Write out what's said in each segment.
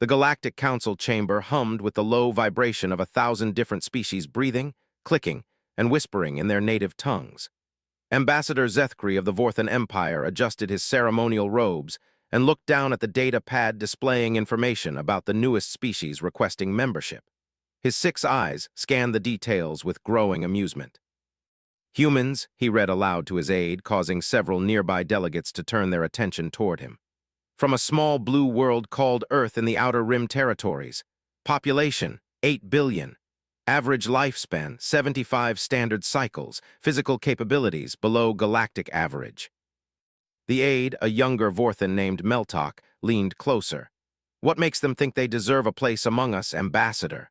The Galactic Council chamber hummed with the low vibration of 1,000 different species breathing, clicking, and whispering in their native tongues. Ambassador Zethkri of the Vorthan Empire adjusted his ceremonial robes and looked down at the data pad displaying information about the newest species requesting membership. His 6 eyes scanned the details with growing amusement. Humans, he read aloud to his aide, causing several nearby delegates to turn their attention toward him. From a small blue world called Earth in the Outer Rim territories. Population, 8 billion. Average lifespan, 75 standard cycles. Physical capabilities, below galactic average. The aide, a younger Vorthan named Meltok, leaned closer. What makes them think they deserve a place among us, Ambassador?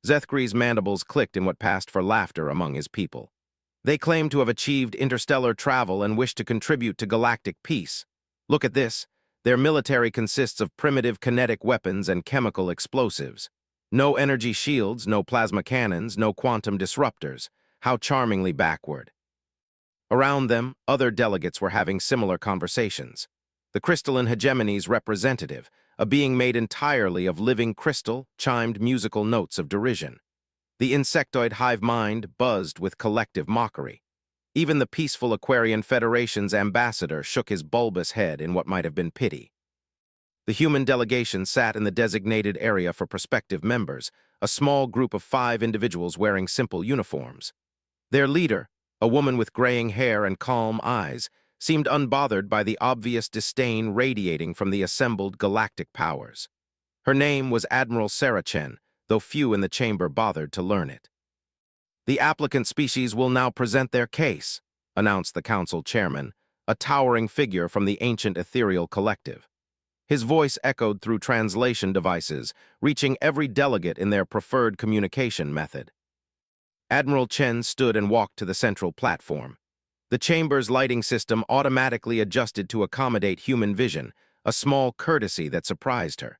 Zethkri's mandibles clicked in what passed for laughter among his people. They claim to have achieved interstellar travel and wish to contribute to galactic peace. Look at this. Their military consists of primitive kinetic weapons and chemical explosives. No energy shields, no plasma cannons, no quantum disruptors. How charmingly backward. Around them, other delegates were having similar conversations. The crystalline hegemony's representative, a being made entirely of living crystal, chimed musical notes of derision. The insectoid hive mind buzzed with collective mockery. Even the peaceful Aquarian Federation's ambassador shook his bulbous head in what might have been pity. The human delegation sat in the designated area for prospective members, a small group of 5 individuals wearing simple uniforms. Their leader, a woman with graying hair and calm eyes, seemed unbothered by the obvious disdain radiating from the assembled galactic powers. Her name was Admiral Sarachen, though few in the chamber bothered to learn it. The applicant species will now present their case, announced the council chairman, a towering figure from the ancient ethereal collective. His voice echoed through translation devices, reaching every delegate in their preferred communication method. Admiral Chen stood and walked to the central platform. The chamber's lighting system automatically adjusted to accommodate human vision, a small courtesy that surprised her.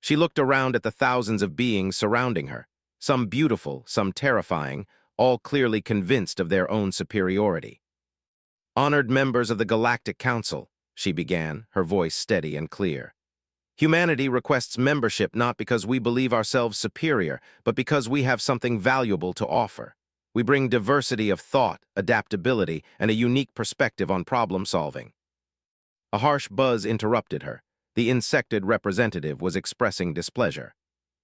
She looked around at the thousands of beings surrounding her, some beautiful, some terrifying, all clearly convinced of their own superiority. Honored members of the Galactic Council, she began, her voice steady and clear. Humanity requests membership not because we believe ourselves superior, but because we have something valuable to offer. We bring diversity of thought, adaptability, and a unique perspective on problem solving. A harsh buzz interrupted her. The insected representative was expressing displeasure.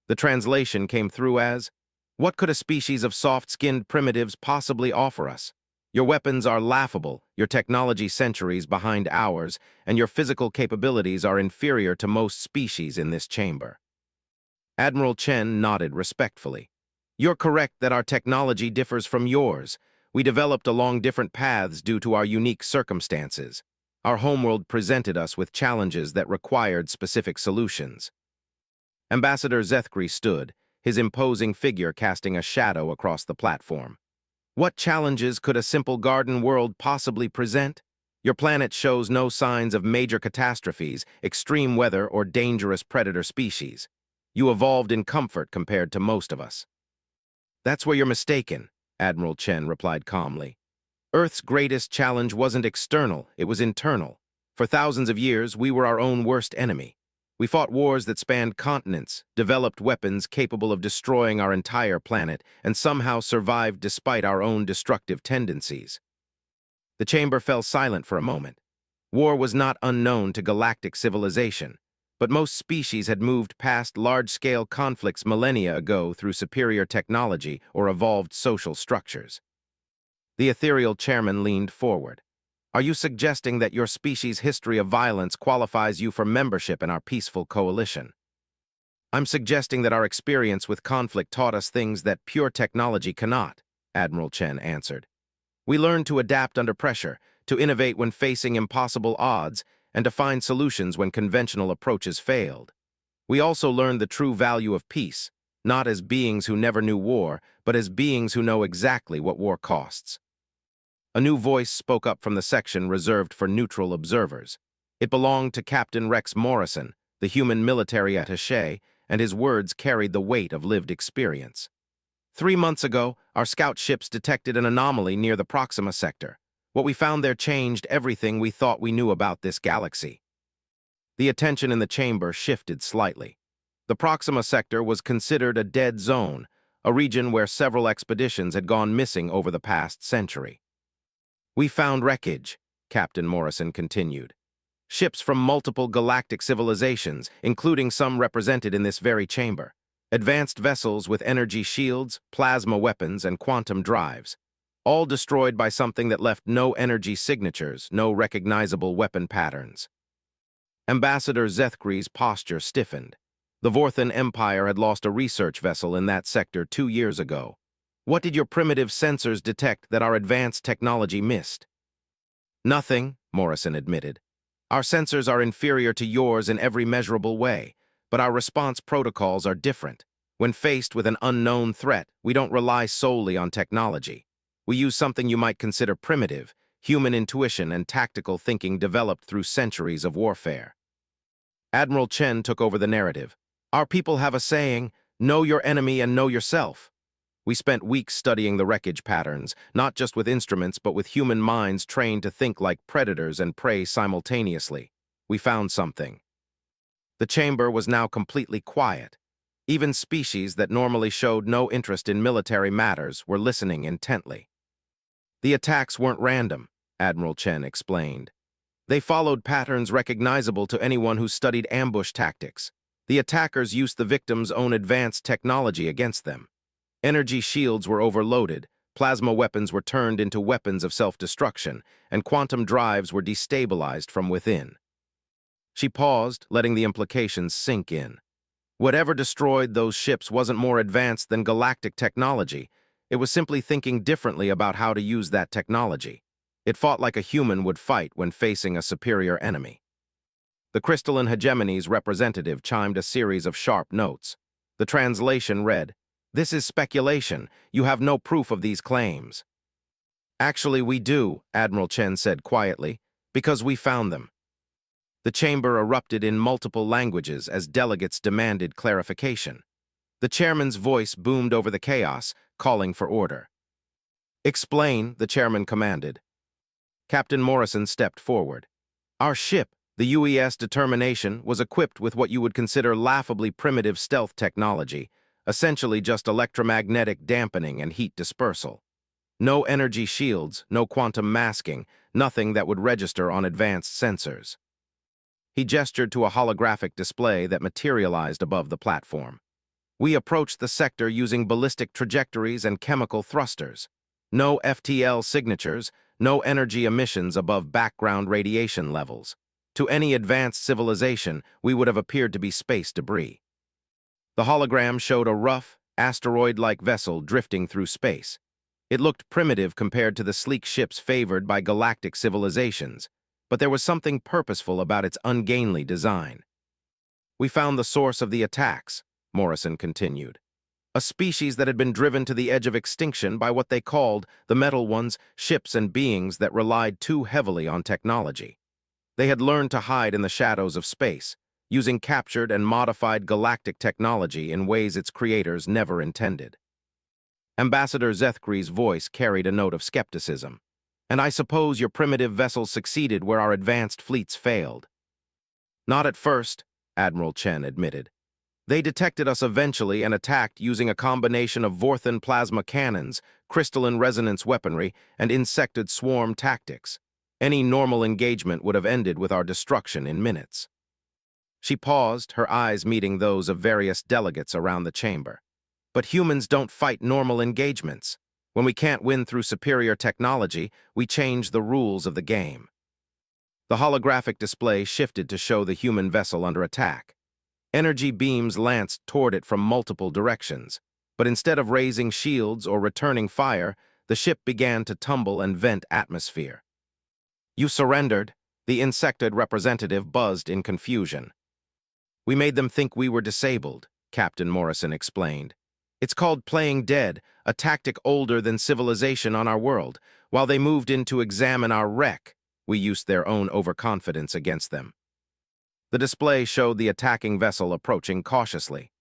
The translation came through as, "What could a species of soft-skinned primitives possibly offer us? Your weapons are laughable, your technology centuries behind ours, and your physical capabilities are inferior to most species in this chamber." Admiral Chen nodded respectfully. "You're correct that our technology differs from yours. We developed along different paths due to our unique circumstances. Our homeworld presented us with challenges that required specific solutions." Ambassador Zethkri stood, his imposing figure casting a shadow across the platform. "What challenges could a simple garden world possibly present? Your planet shows no signs of major catastrophes, extreme weather, or dangerous predator species. You evolved in comfort compared to most of us." "That's where you're mistaken," Admiral Chen replied calmly. "Earth's greatest challenge wasn't external, it was internal. For thousands of years, we were our own worst enemy. We fought wars that spanned continents, developed weapons capable of destroying our entire planet, and somehow survived despite our own destructive tendencies." The chamber fell silent for a moment. War was not unknown to galactic civilization, but most species had moved past large-scale conflicts millennia ago through superior technology or evolved social structures. The ethereal chairman leaned forward. "Are you suggesting that your species' history of violence qualifies you for membership in our peaceful coalition?" "I'm suggesting that our experience with conflict taught us things that pure technology cannot," Admiral Chen answered. "We learned to adapt under pressure, to innovate when facing impossible odds, and to find solutions when conventional approaches failed. We also learned the true value of peace, not as beings who never knew war, but as beings who know exactly what war costs." A new voice spoke up from the section reserved for neutral observers. It belonged to Captain Rex Morrison, the human military attaché, and his words carried the weight of lived experience. 3 months ago, our scout ships detected an anomaly near the Proxima sector. What we found there changed everything we thought we knew about this galaxy." The attention in the chamber shifted slightly. The Proxima sector was considered a dead zone, a region where several expeditions had gone missing over the past century. "We found wreckage," Captain Morrison continued. "Ships from multiple galactic civilizations, including some represented in this very chamber. Advanced vessels with energy shields, plasma weapons, and quantum drives. All destroyed by something that left no energy signatures, no recognizable weapon patterns." Ambassador Zethkri's posture stiffened. The Vorthan Empire had lost a research vessel in that sector 2 years ago. "What did your primitive sensors detect that our advanced technology missed?" "Nothing," Morrison admitted. "Our sensors are inferior to yours in every measurable way, but our response protocols are different. When faced with an unknown threat, we don't rely solely on technology. We use something you might consider primitive, human intuition and tactical thinking developed through centuries of warfare." Admiral Chen took over the narrative. "Our people have a saying, 'Know your enemy and know yourself.' We spent weeks studying the wreckage patterns, not just with instruments but with human minds trained to think like predators and prey simultaneously. We found something." The chamber was now completely quiet. Even species that normally showed no interest in military matters were listening intently. "The attacks weren't random," Admiral Chen explained. "They followed patterns recognizable to anyone who studied ambush tactics. The attackers used the victim's own advanced technology against them. Energy shields were overloaded, plasma weapons were turned into weapons of self-destruction, and quantum drives were destabilized from within." She paused, letting the implications sink in. Whatever destroyed those ships wasn't more advanced than galactic technology. It was simply thinking differently about how to use that technology. It fought like a human would fight when facing a superior enemy. The crystalline hegemony's representative chimed a series of sharp notes. The translation read, "This is speculation. You have no proof of these claims." "Actually, we do," Admiral Chen said quietly, "because we found them." The chamber erupted in multiple languages as delegates demanded clarification. The chairman's voice boomed over the chaos, calling for order. "Explain," the chairman commanded. Captain Morrison stepped forward. "Our ship, the UES Determination, was equipped with what you would consider laughably primitive stealth technology, essentially just electromagnetic dampening and heat dispersal. No energy shields, no quantum masking, nothing that would register on advanced sensors." He gestured to a holographic display that materialized above the platform. "We approached the sector using ballistic trajectories and chemical thrusters. No FTL signatures, no energy emissions above background radiation levels. To any advanced civilization, we would have appeared to be space debris." The hologram showed a rough, asteroid-like vessel drifting through space. It looked primitive compared to the sleek ships favored by galactic civilizations, but there was something purposeful about its ungainly design. "We found the source of the attacks," Morrison continued. "A species that had been driven to the edge of extinction by what they called, the Metal Ones, ships and beings that relied too heavily on technology. They had learned to hide in the shadows of space, using captured and modified galactic technology in ways its creators never intended." Ambassador Zethkri's voice carried a note of skepticism. "And I suppose your primitive vessels succeeded where our advanced fleets failed." "Not at first," Admiral Chen admitted. "They detected us eventually and attacked using a combination of Vorthan plasma cannons, crystalline resonance weaponry, and insected swarm tactics. Any normal engagement would have ended with our destruction in minutes." She paused, her eyes meeting those of various delegates around the chamber. "But humans don't fight normal engagements. When we can't win through superior technology, we change the rules of the game." The holographic display shifted to show the human vessel under attack. Energy beams lanced toward it from multiple directions, but instead of raising shields or returning fire, the ship began to tumble and vent atmosphere. "You surrendered," the insectoid representative buzzed in confusion. "We made them think we were disabled," Captain Morrison explained. "It's called playing dead, a tactic older than civilization on our world. While they moved in to examine our wreck, we used their own overconfidence against them." The display showed the attacking vessel approaching cautiously.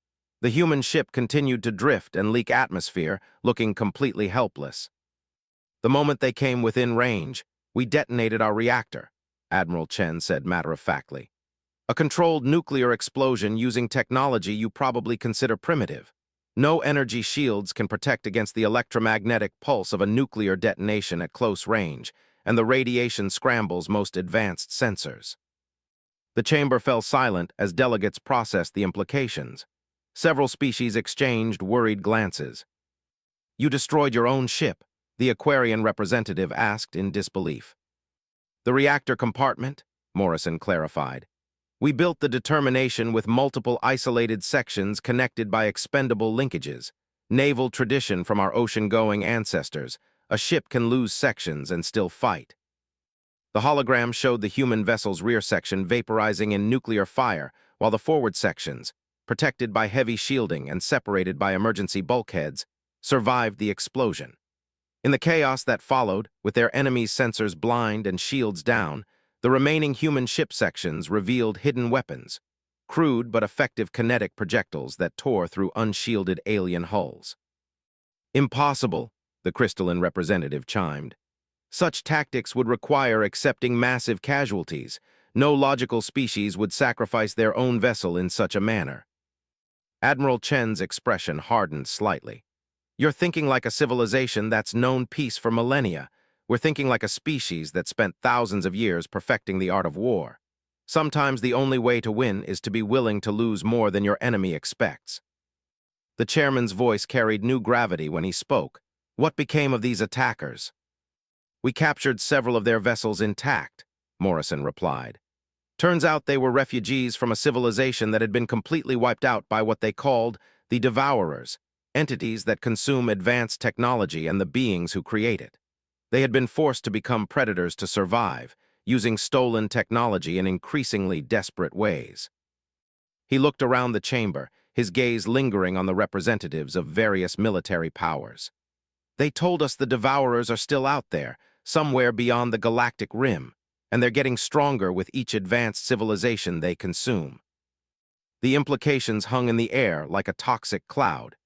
The human ship continued to drift and leak atmosphere, looking completely helpless. "The moment they came within range, we detonated our reactor," Admiral Chen said matter-of-factly. A controlled nuclear explosion using technology you probably consider primitive. No energy shields can protect against the electromagnetic pulse of a nuclear detonation at close range, and the radiation scrambles most advanced sensors. The chamber fell silent as delegates processed the implications. Several species exchanged worried glances. "You destroyed your own ship," the Aquarian representative asked in disbelief. "The reactor compartment," Morrison clarified. "We built the determination with multiple isolated sections connected by expendable linkages. Naval tradition from our ocean-going ancestors. A ship can lose sections and still fight." The hologram showed the human vessel's rear section vaporizing in nuclear fire, while the forward sections, protected by heavy shielding and separated by emergency bulkheads, survived the explosion. In the chaos that followed, with their enemies' sensors blind and shields down, the remaining human ship sections revealed hidden weapons, crude but effective kinetic projectiles that tore through unshielded alien hulls. "Impossible," the crystalline representative chimed. "Such tactics would require accepting massive casualties. No logical species would sacrifice their own vessel in such a manner." Admiral Chen's expression hardened slightly. "You're thinking like a civilization that's known peace for millennia. We're thinking like a species that spent thousands of years perfecting the art of war. Sometimes the only way to win is to be willing to lose more than your enemy expects." The chairman's voice carried new gravity when he spoke. "What became of these attackers?" "We captured several of their vessels intact," Morrison replied. "Turns out they were refugees from a civilization that had been completely wiped out by what they called the Devourers, entities that consume advanced technology and the beings who create it. They had been forced to become predators to survive, using stolen technology in increasingly desperate ways." He looked around the chamber, his gaze lingering on the representatives of various military powers. "They told us the Devourers are still out there, somewhere beyond the galactic rim, and they're getting stronger with each advanced civilization they consume." The implications hung in the air like a toxic cloud.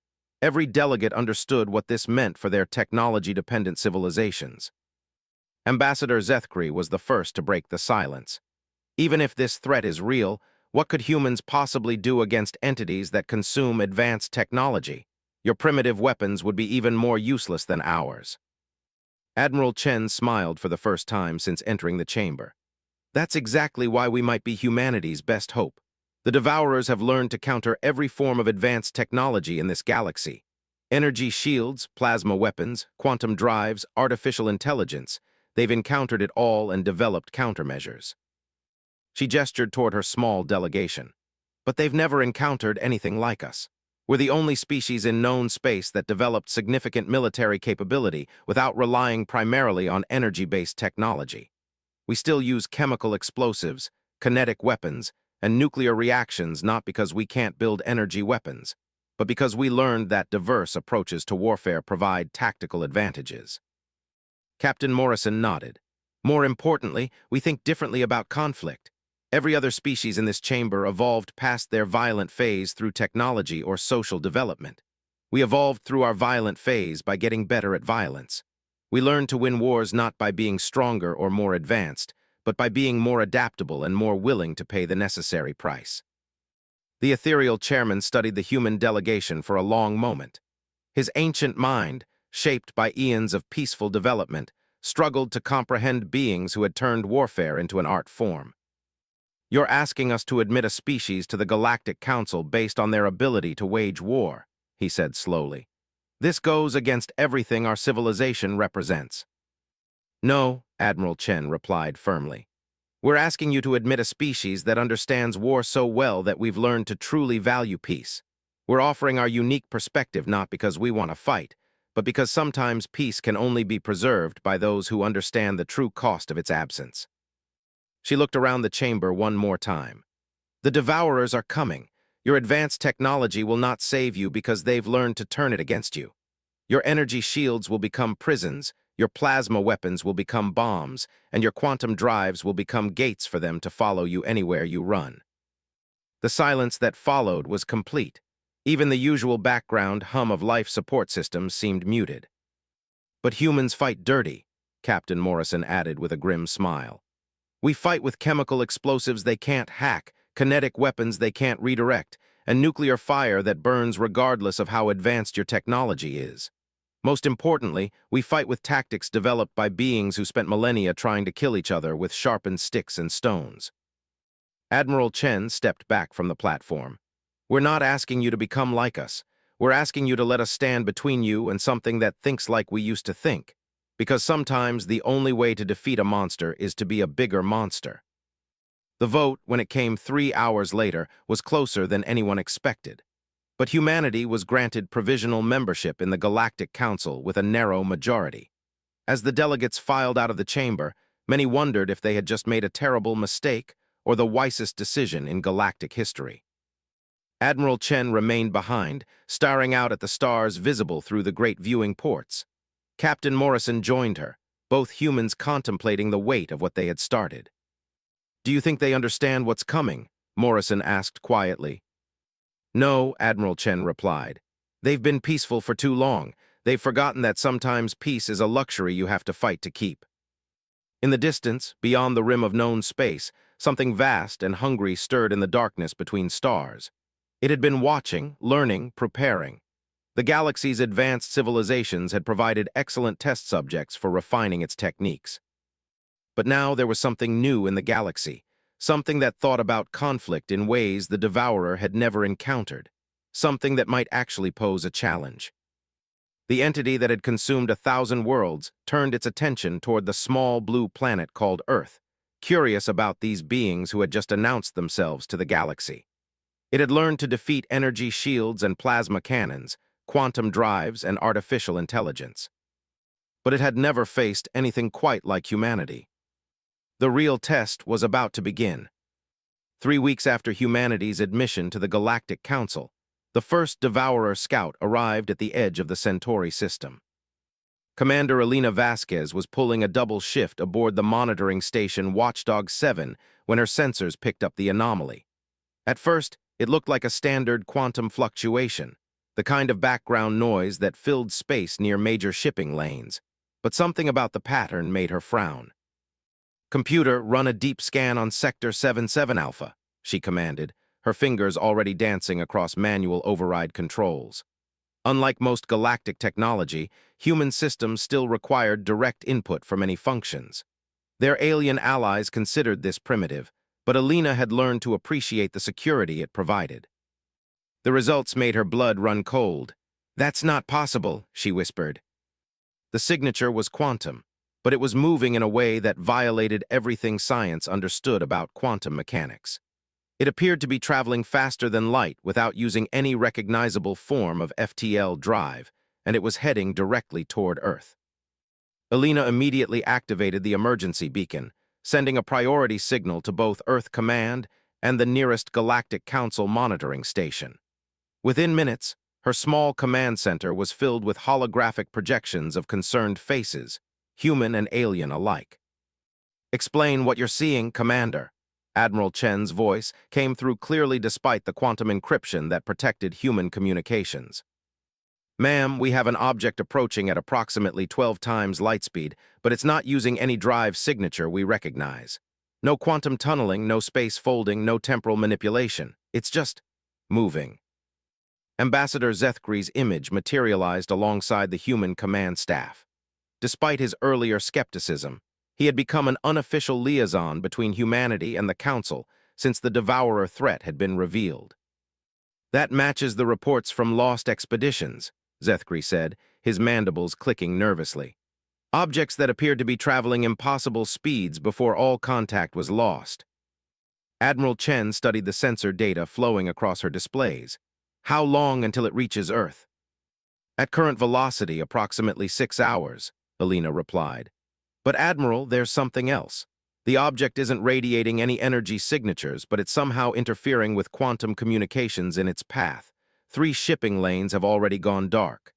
Every delegate understood what this meant for their technology-dependent civilizations. Ambassador Zethkri was the first to break the silence. "Even if this threat is real, what could humans possibly do against entities that consume advanced technology? Your primitive weapons would be even more useless than ours." Admiral Chen smiled for the first time since entering the chamber. "That's exactly why we might be humanity's best hope. The Devourers have learned to counter every form of advanced technology in this galaxy. Energy shields, plasma weapons, quantum drives, artificial intelligence. They've encountered it all and developed countermeasures." She gestured toward her small delegation. "But they've never encountered anything like us. We're the only species in known space that developed significant military capability without relying primarily on energy-based technology. We still use chemical explosives, kinetic weapons, and nuclear reactions not because we can't build energy weapons, but because we learned that diverse approaches to warfare provide tactical advantages." Captain Morrison nodded. "More importantly, we think differently about conflict. Every other species in this chamber evolved past their violent phase through technology or social development. We evolved through our violent phase by getting better at violence. We learned to win wars not by being stronger or more advanced, but by being more adaptable and more willing to pay the necessary price." The ethereal chairman studied the human delegation for a long moment. His ancient mind, shaped by eons of peaceful development, struggled to comprehend beings who had turned warfare into an art form. "You're asking us to admit a species to the Galactic Council based on their ability to wage war," he said slowly. "This goes against everything our civilization represents." "No," Admiral Chen replied firmly. "We're asking you to admit a species that understands war so well that we've learned to truly value peace. We're offering our unique perspective not because we want to fight, but because sometimes peace can only be preserved by those who understand the true cost of its absence." She looked around the chamber one more time. "The Devourers are coming. Your advanced technology will not save you because they've learned to turn it against you. Your energy shields will become prisons, your plasma weapons will become bombs, and your quantum drives will become gates for them to follow you anywhere you run." The silence that followed was complete. Even the usual background hum of life support systems seemed muted. "But humans fight dirty," Captain Morrison added with a grim smile. "We fight with chemical explosives they can't hack, kinetic weapons they can't redirect, and nuclear fire that burns regardless of how advanced your technology is. Most importantly, we fight with tactics developed by beings who spent millennia trying to kill each other with sharpened sticks and stones. Admiral Chen stepped back from the platform. We're not asking you to become like us. We're asking you to let us stand between you and something that thinks like we used to think. Because sometimes the only way to defeat a monster is to be a bigger monster. The vote, when it came 3 hours later, was closer than anyone expected. But humanity was granted provisional membership in the Galactic Council with a narrow majority. As the delegates filed out of the chamber, many wondered if they had just made a terrible mistake or the wisest decision in galactic history. Admiral Chen remained behind, staring out at the stars visible through the great viewing ports. Captain Morrison joined her, both humans contemplating the weight of what they had started. "Do you think they understand what's coming?" Morrison asked quietly. "No," Admiral Chen replied. "They've been peaceful for too long. They've forgotten that sometimes peace is a luxury you have to fight to keep." In the distance, beyond the rim of known space, something vast and hungry stirred in the darkness between stars. It had been watching, learning, preparing. The galaxy's advanced civilizations had provided excellent test subjects for refining its techniques. But now there was something new in the galaxy, something that thought about conflict in ways the Devourer had never encountered, something that might actually pose a challenge. The entity that had consumed 1,000 worlds turned its attention toward the small blue planet called Earth, curious about these beings who had just announced themselves to the galaxy. It had learned to defeat energy shields and plasma cannons, quantum drives, and artificial intelligence. But it had never faced anything quite like humanity. The real test was about to begin. 3 weeks after humanity's admission to the Galactic Council, the first Devourer scout arrived at the edge of the Centauri system. Commander Elena Vasquez was pulling a double shift aboard the monitoring station Watchdog 7 when her sensors picked up the anomaly. At first, it looked like a standard quantum fluctuation, the kind of background noise that filled space near major shipping lanes, but something about the pattern made her frown. "Computer, run a deep scan on Sector 77 Alpha," she commanded, her fingers already dancing across manual override controls. Unlike most galactic technology, human systems still required direct input for many functions. Their alien allies considered this primitive, but Alina had learned to appreciate the security it provided. The results made her blood run cold. "That's not possible," she whispered. The signature was quantum, but it was moving in a way that violated everything science understood about quantum mechanics. It appeared to be traveling faster than light without using any recognizable form of FTL drive, and it was heading directly toward Earth. Alina immediately activated the emergency beacon, sending a priority signal to both Earth Command and the nearest Galactic Council monitoring station. Within minutes, her small command center was filled with holographic projections of concerned faces, human and alien alike. "Explain what you're seeing, Commander." Admiral Chen's voice came through clearly despite the quantum encryption that protected human communications. "Ma'am, we have an object approaching at approximately 12 times light speed, but it's not using any drive signature we recognize. No quantum tunneling, no space folding, no temporal manipulation. It's just moving." Ambassador Zethkri's image materialized alongside the human command staff. Despite his earlier skepticism, he had become an unofficial liaison between humanity and the Council since the Devourer threat had been revealed. "That matches the reports from lost expeditions," Zethkri said, his mandibles clicking nervously. "Objects that appeared to be traveling impossible speeds before all contact was lost." Admiral Chen studied the sensor data flowing across her displays. "How long until it reaches Earth?" "At current velocity, approximately 6 hours," Alina replied. "But Admiral, there's something else. The object isn't radiating any energy signatures, but it's somehow interfering with quantum communications in its path. 3 shipping lanes have already gone dark."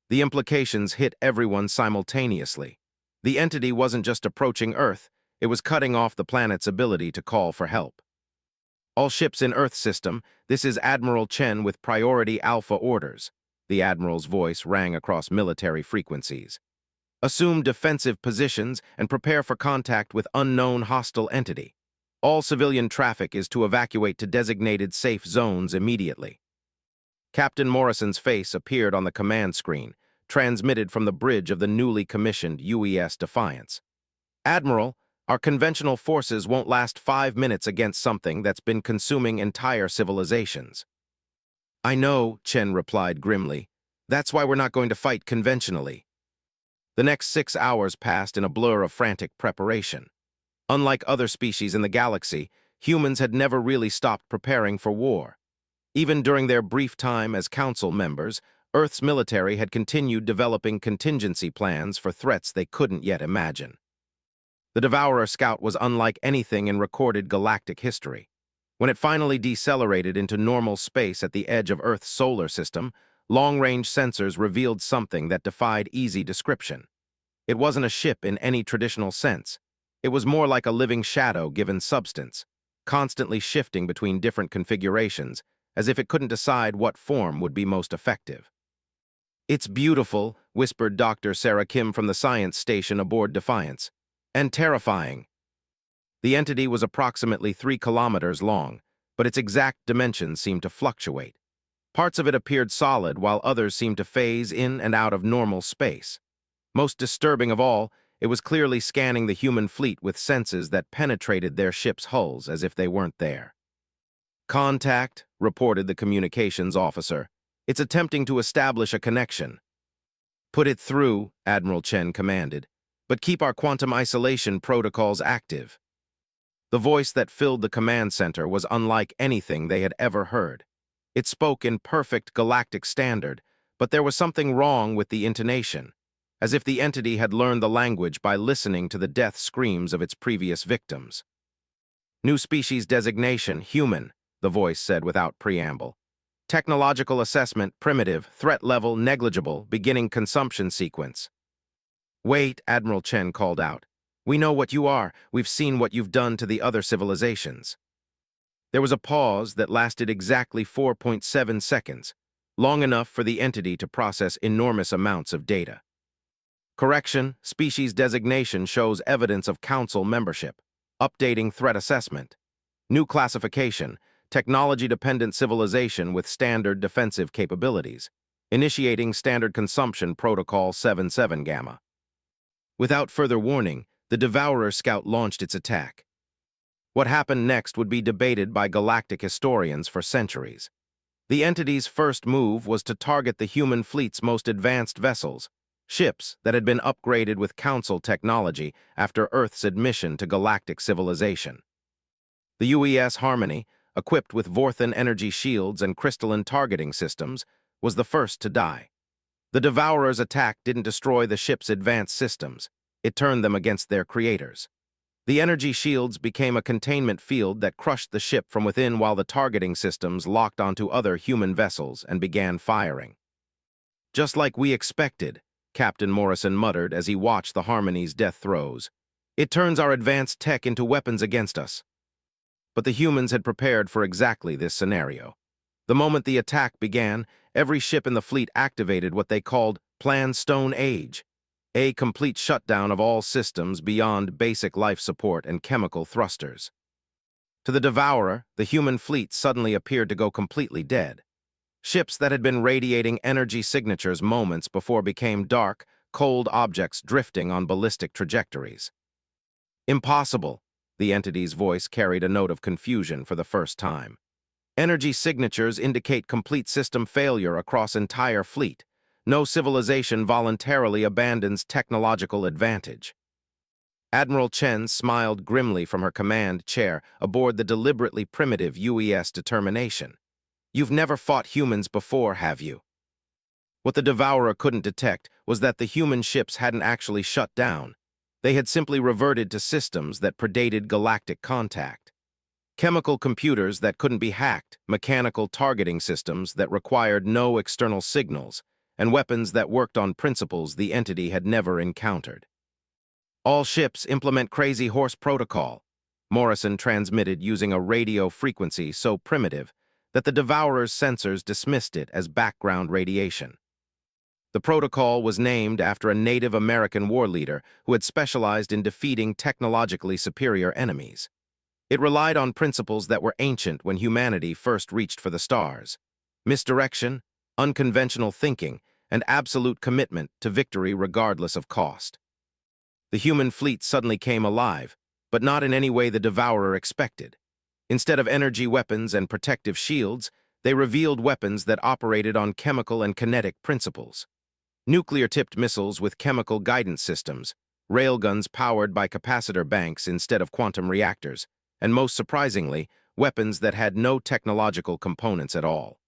The implications hit everyone simultaneously. The entity wasn't just approaching Earth, it was cutting off the planet's ability to call for help. "All ships in Earth system, this is Admiral Chen with priority Alpha orders." The Admiral's voice rang across military frequencies. "Assume defensive positions and prepare for contact with unknown hostile entity. All civilian traffic is to evacuate to designated safe zones immediately. Captain Morrison's face appeared on the command screen, transmitted from the bridge of the newly commissioned UES Defiance. Admiral, our conventional forces won't last 5 minutes against something that's been consuming entire civilizations. I know, Chen replied grimly. That's why we're not going to fight conventionally. The next 6 hours passed in a blur of frantic preparation. Unlike other species in the galaxy, humans had never really stopped preparing for war. Even during their brief time as council members, Earth's military had continued developing contingency plans for threats they couldn't yet imagine. The Devourer Scout was unlike anything in recorded galactic history. When it finally decelerated into normal space at the edge of Earth's solar system, long-range sensors revealed something that defied easy description. It wasn't a ship in any traditional sense. It was more like a living shadow given substance, constantly shifting between different configurations, as if it couldn't decide what form would be most effective. It's beautiful, whispered Dr. Sarah Kim from the science station aboard Defiance, and terrifying. The entity was approximately 3 kilometers long, but its exact dimensions seemed to fluctuate. Parts of it appeared solid, while others seemed to phase in and out of normal space. Most disturbing of all, it was clearly scanning the human fleet with senses that penetrated their ships' hulls as if they weren't there. Contact, reported the communications officer. It's attempting to establish a connection. Put it through, Admiral Chen commanded, but keep our quantum isolation protocols active. The voice that filled the command center was unlike anything they had ever heard. It spoke in perfect galactic standard, but there was something wrong with the intonation, as if the entity had learned the language by listening to the death screams of its previous victims. New species designation, human, the voice said without preamble. Technological assessment, primitive, threat level, negligible, beginning consumption sequence. Wait, Admiral Chen called out. We know what you are. We've seen what you've done to the other civilizations. There was a pause that lasted exactly 4.7 seconds, long enough for the entity to process enormous amounts of data. Correction, species designation shows evidence of council membership. Updating threat assessment. New classification, technology-dependent civilization with standard defensive capabilities. Initiating standard consumption protocol 77 Gamma. Without further warning, the Devourer Scout launched its attack. What happened next would be debated by galactic historians for centuries. The entity's first move was to target the human fleet's most advanced vessels, ships that had been upgraded with Council technology after Earth's admission to galactic civilization. The UES Harmony, equipped with Vorthan energy shields and crystalline targeting systems, was the first to die. The Devourer's attack didn't destroy the ship's advanced systems. It turned them against their creators. The energy shields became a containment field that crushed the ship from within while the targeting systems locked onto other human vessels and began firing. Just like we expected, Captain Morrison muttered as he watched the Harmony's death throes. It turns our advanced tech into weapons against us. But the humans had prepared for exactly this scenario. The moment the attack began, every ship in the fleet activated what they called Plan Stone Age, a complete shutdown of all systems beyond basic life support and chemical thrusters. To the Devourer, the human fleet suddenly appeared to go completely dead. Ships that had been radiating energy signatures moments before became dark, cold objects drifting on ballistic trajectories. Impossible, the entity's voice carried a note of confusion for the first time. Energy signatures indicate complete system failure across entire fleet. No civilization voluntarily abandons technological advantage. Admiral Chen smiled grimly from her command chair aboard the deliberately primitive UES Determination. You've never fought humans before, have you? What the Devourer couldn't detect was that the human ships hadn't actually shut down. They had simply reverted to systems that predated galactic contact. Chemical computers that couldn't be hacked, mechanical targeting systems that required no external signals, and weapons that worked on principles the entity had never encountered. All ships implement Crazy Horse Protocol, Morrison transmitted using a radio frequency so primitive that the Devourer's sensors dismissed it as background radiation. The protocol was named after a Native American war leader who had specialized in defeating technologically superior enemies. It relied on principles that were ancient when humanity first reached for the stars: misdirection, unconventional thinking, and absolute commitment to victory regardless of cost. The human fleet suddenly came alive, but not in any way the Devourer expected. Instead of energy weapons and protective shields, they revealed weapons that operated on chemical and kinetic principles. Nuclear-tipped missiles with chemical guidance systems, railguns powered by capacitor banks instead of quantum reactors, and most surprisingly, weapons that had no technological components at all.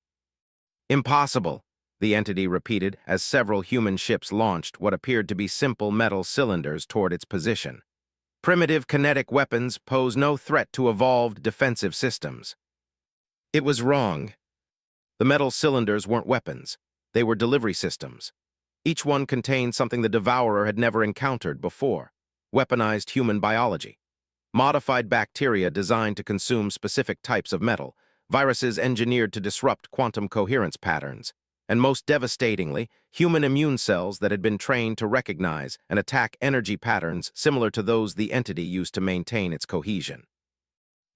Impossible, the entity repeated as several human ships launched what appeared to be simple metal cylinders toward its position. Primitive kinetic weapons pose no threat to evolved defensive systems. It was wrong. The metal cylinders weren't weapons. They were delivery systems. Each one contained something the Devourer had never encountered before: weaponized human biology, modified bacteria designed to consume specific types of metal, viruses engineered to disrupt quantum coherence patterns, and most devastatingly, human immune cells that had been trained to recognize and attack energy patterns similar to those the entity used to maintain its cohesion.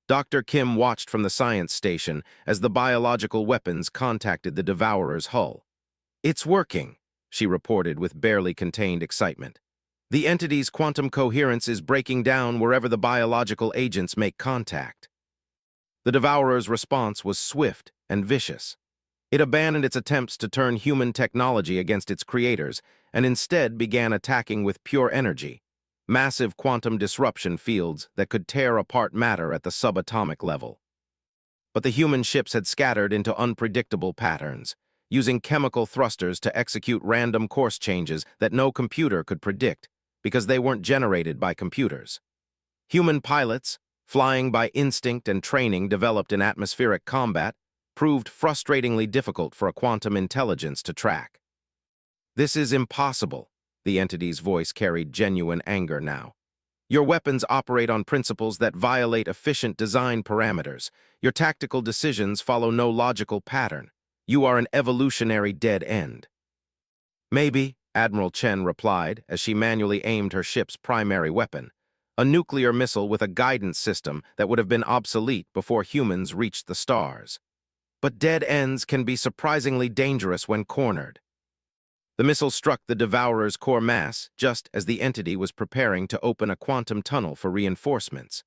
Dr. Kim watched from the science station as the biological weapons contacted the Devourer's hull. "It's working," she reported with barely contained excitement. "The entity's quantum coherence is breaking down wherever the biological agents make contact." The Devourer's response was swift and vicious. It abandoned its attempts to turn human technology against its creators and instead began attacking with pure energy, massive quantum disruption fields that could tear apart matter at the subatomic level. But the human ships had scattered into unpredictable patterns, using chemical thrusters to execute random course changes that no computer could predict because they weren't generated by computers. Human pilots, flying by instinct and training developed in atmospheric combat, proved frustratingly difficult for a quantum intelligence to track. "This is impossible," the entity's voice carried genuine anger now. "Your weapons operate on principles that violate efficient design parameters. Your tactical decisions follow no logical pattern. You are an evolutionary dead end." "Maybe," Admiral Chen replied as she manually aimed her ship's primary weapon, a nuclear missile with a guidance system that would have been obsolete before humans reached the stars. "But dead ends can be surprisingly dangerous when cornered." The missile struck the Devourer's core mass just as the entity was preparing to open a quantum tunnel for reinforcements.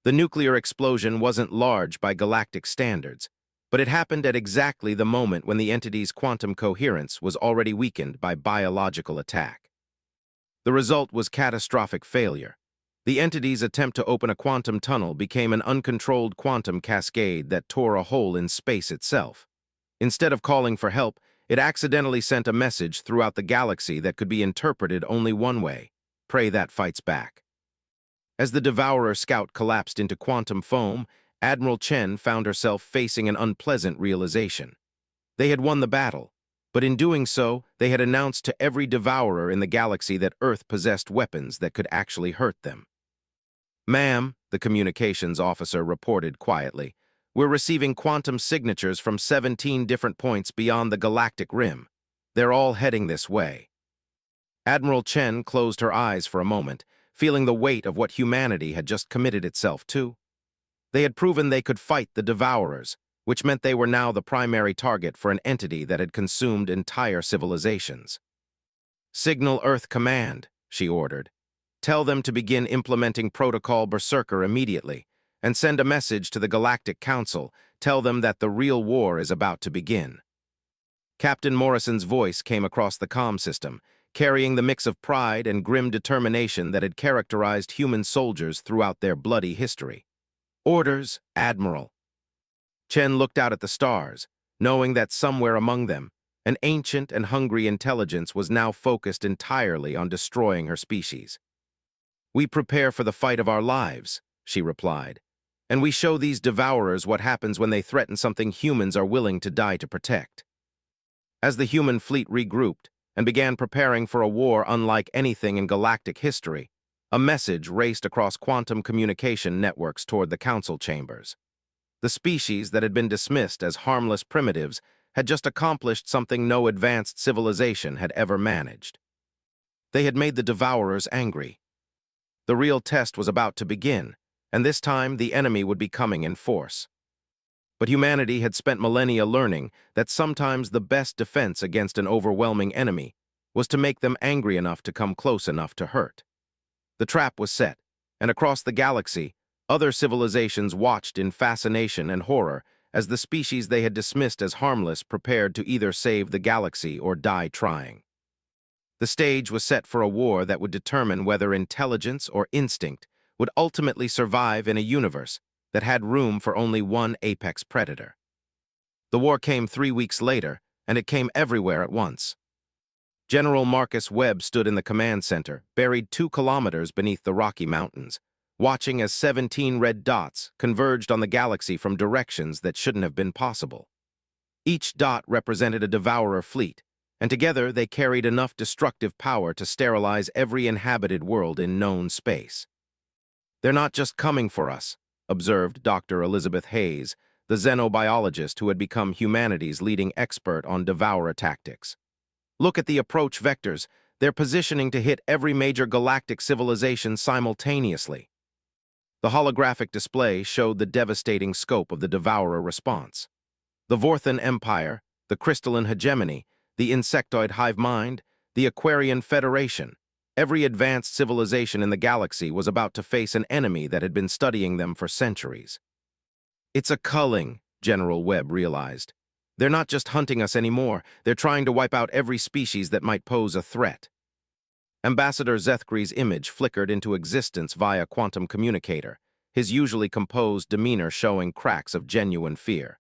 The nuclear explosion wasn't large by galactic standards, but it happened at exactly the moment when the entity's quantum coherence was already weakened by biological attack. The result was catastrophic failure. The entity's attempt to open a quantum tunnel became an uncontrolled quantum cascade that tore a hole in space itself. Instead of calling for help, it accidentally sent a message throughout the galaxy that could be interpreted only one way: prey that fights back. As the Devourer scout collapsed into quantum foam, Admiral Chen found herself facing an unpleasant realization. They had won the battle, but in doing so, they had announced to every Devourer in the galaxy that Earth possessed weapons that could actually hurt them. "Ma'am," the communications officer reported quietly, "we're receiving quantum signatures from 17 different points beyond the galactic rim. They're all heading this way." Admiral Chen closed her eyes for a moment, feeling the weight of what humanity had just committed itself to. They had proven they could fight the Devourers, which meant they were now the primary target for an entity that had consumed entire civilizations. "Signal Earth Command," she ordered. "Tell them to begin implementing Protocol Berserker immediately, and send a message to the Galactic Council. Tell them that the real war is about to begin." Captain Morrison's voice came across the comm system, carrying the mix of pride and grim determination that had characterized human soldiers throughout their bloody history. "Orders, Admiral." Chen looked out at the stars, knowing that somewhere among them, an ancient and hungry intelligence was now focused entirely on destroying her species. "We prepare for the fight of our lives," she replied, "and we show these Devourers what happens when they threaten something humans are willing to die to protect." As the human fleet regrouped and began preparing for a war unlike anything in galactic history, a message raced across quantum communication networks toward the council chambers. The species that had been dismissed as harmless primitives had just accomplished something no advanced civilization had ever managed. They had made the Devourers angry. The real test was about to begin, and this time the enemy would be coming in force. But humanity had spent millennia learning that sometimes the best defense against an overwhelming enemy was to make them angry enough to come close enough to hurt. The trap was set, and across the galaxy, other civilizations watched in fascination and horror as the species they had dismissed as harmless prepared to either save the galaxy or die trying. The stage was set for a war that would determine whether intelligence or instinct would ultimately survive in a universe that had room for only one apex predator. The war came 3 weeks later, and it came everywhere at once. General Marcus Webb stood in the command center, buried 2 kilometers beneath the Rocky Mountains, watching as 17 red dots converged on the galaxy from directions that shouldn't have been possible. Each dot represented a devourer fleet, and together they carried enough destructive power to sterilize every inhabited world in known space. "They're not just coming for us," observed Dr. Elizabeth Hayes, the xenobiologist who had become humanity's leading expert on devourer tactics. "Look at the approach vectors. They're positioning to hit every major galactic civilization simultaneously." The holographic display showed the devastating scope of the devourer response. The Vorthan Empire, the crystalline hegemony, the insectoid hive mind, the Aquarian Federation. Every advanced civilization in the galaxy was about to face an enemy that had been studying them for centuries. "It's a culling," General Webb realized. "They're not just hunting us anymore, they're trying to wipe out every species that might pose a threat." Ambassador Zethkri's image flickered into existence via quantum communicator, his usually composed demeanor showing cracks of genuine fear.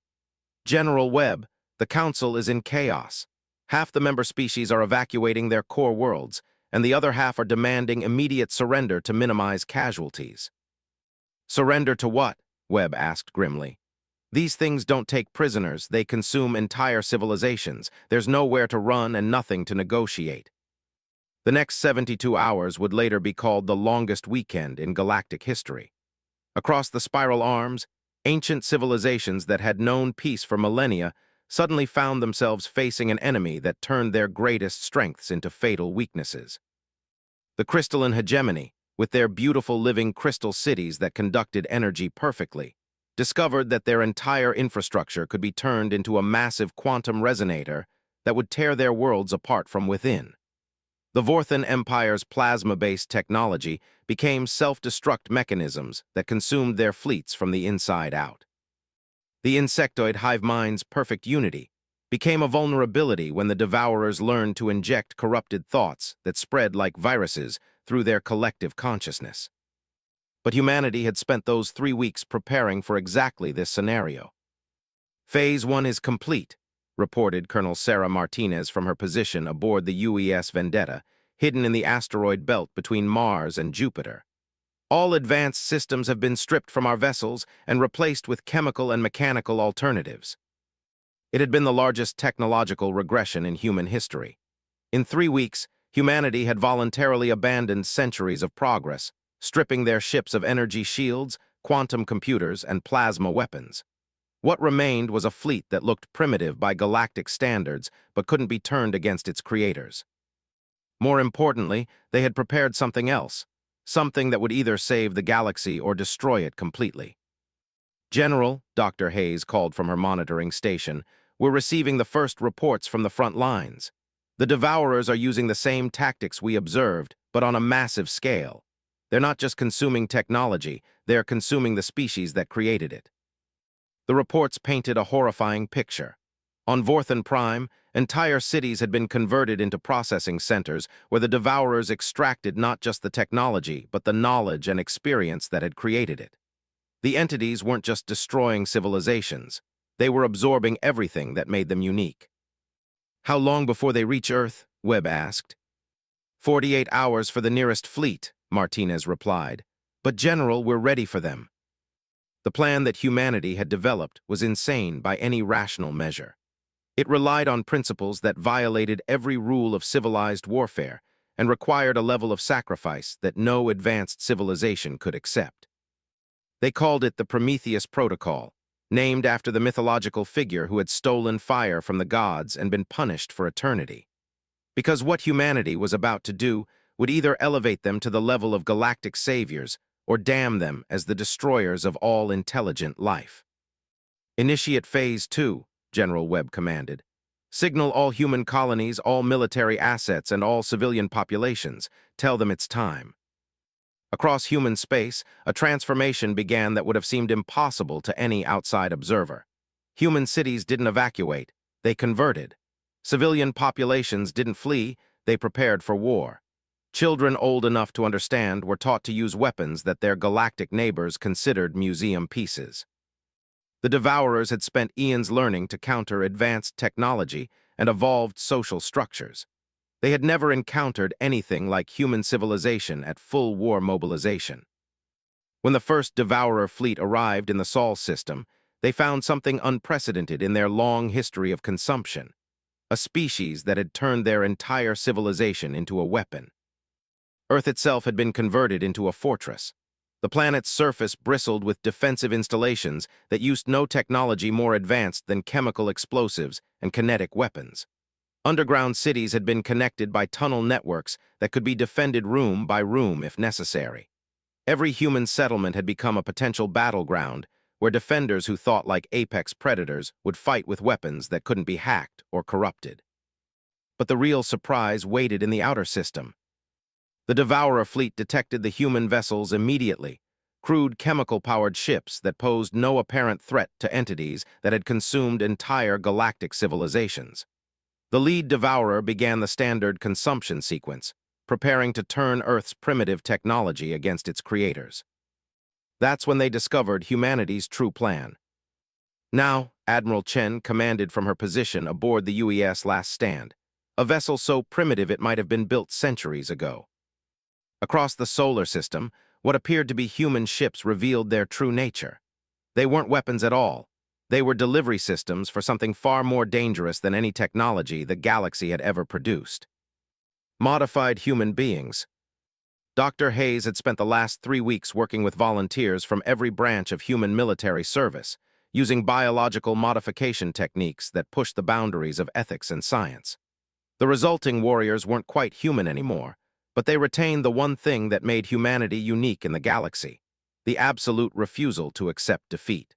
"General Webb, the Council is in chaos. Half the member species are evacuating their core worlds, and the other half are demanding immediate surrender to minimize casualties." "Surrender to what?" Webb asked grimly. "These things don't take prisoners, they consume entire civilizations. There's nowhere to run and nothing to negotiate." The next 72 hours would later be called the longest weekend in galactic history. Across the spiral arms, ancient civilizations that had known peace for millennia suddenly found themselves facing an enemy that turned their greatest strengths into fatal weaknesses. The crystalline hegemony, with their beautiful living crystal cities that conducted energy perfectly, discovered that their entire infrastructure could be turned into a massive quantum resonator that would tear their worlds apart from within. The Vorthan Empire's plasma-based technology became self-destruct mechanisms that consumed their fleets from the inside out. The insectoid hive mind's perfect unity became a vulnerability when the devourers learned to inject corrupted thoughts that spread like viruses through their collective consciousness. But humanity had spent those 3 weeks preparing for exactly this scenario. "Phase 1 is complete," reported Colonel Sarah Martinez from her position aboard the UES Vendetta, hidden in the asteroid belt between Mars and Jupiter. "All advanced systems have been stripped from our vessels and replaced with chemical and mechanical alternatives." It had been the largest technological regression in human history. In 3 weeks, humanity had voluntarily abandoned centuries of progress, stripping their ships of energy shields, quantum computers, and plasma weapons. What remained was a fleet that looked primitive by galactic standards but couldn't be turned against its creators. More importantly, they had prepared something else, something that would either save the galaxy or destroy it completely. "General," Dr. Hayes called from her monitoring station, "we're receiving the first reports from the front lines. The devourers are using the same tactics we observed, but on a massive scale. They're not just consuming technology, they're consuming the species that created it." The reports painted a horrifying picture. On Vorthan Prime, entire cities had been converted into processing centers where the devourers extracted not just the technology, but the knowledge and experience that had created it. The entities weren't just destroying civilizations, they were absorbing everything that made them unique. "How long before they reach Earth?" Webb asked. 48 hours for the nearest fleet," Martinez replied. "But General, we're ready for them." The plan that humanity had developed was insane by any rational measure. It relied on principles that violated every rule of civilized warfare and required a level of sacrifice that no advanced civilization could accept. They called it the Prometheus Protocol, named after the mythological figure who had stolen fire from the gods and been punished for eternity. Because what humanity was about to do would either elevate them to the level of galactic saviors or damn them as the destroyers of all intelligent life. Initiate Phase 2, General Webb commanded. Signal all human colonies, all military assets, and all civilian populations. Tell them it's time. Across human space, a transformation began that would have seemed impossible to any outside observer. Human cities didn't evacuate, they converted. Civilian populations didn't flee, they prepared for war. Children old enough to understand were taught to use weapons that their galactic neighbors considered museum pieces. The Devourers had spent eons learning to counter advanced technology and evolved social structures. They had never encountered anything like human civilization at full war mobilization. When the first Devourer fleet arrived in the Sol system, they found something unprecedented in their long history of consumption, a species that had turned their entire civilization into a weapon. Earth itself had been converted into a fortress. The planet's surface bristled with defensive installations that used no technology more advanced than chemical explosives and kinetic weapons. Underground cities had been connected by tunnel networks that could be defended room by room if necessary. Every human settlement had become a potential battleground where defenders who thought like apex predators would fight with weapons that couldn't be hacked or corrupted. But the real surprise waited in the outer system. The Devourer fleet detected the human vessels immediately, crude chemical-powered ships that posed no apparent threat to entities that had consumed entire galactic civilizations. The lead Devourer began the standard consumption sequence, preparing to turn Earth's primitive technology against its creators. That's when they discovered humanity's true plan. Now, Admiral Chen commanded from her position aboard the UES Last Stand, a vessel so primitive it might have been built centuries ago. Across the solar system, what appeared to be human ships revealed their true nature. They weren't weapons at all. They were delivery systems for something far more dangerous than any technology the galaxy had ever produced. Modified human beings. Dr. Hayes had spent the last 3 weeks working with volunteers from every branch of human military service, using biological modification techniques that pushed the boundaries of ethics and science. The resulting warriors weren't quite human anymore, but they retained the one thing that made humanity unique in the galaxy: the absolute refusal to accept defeat.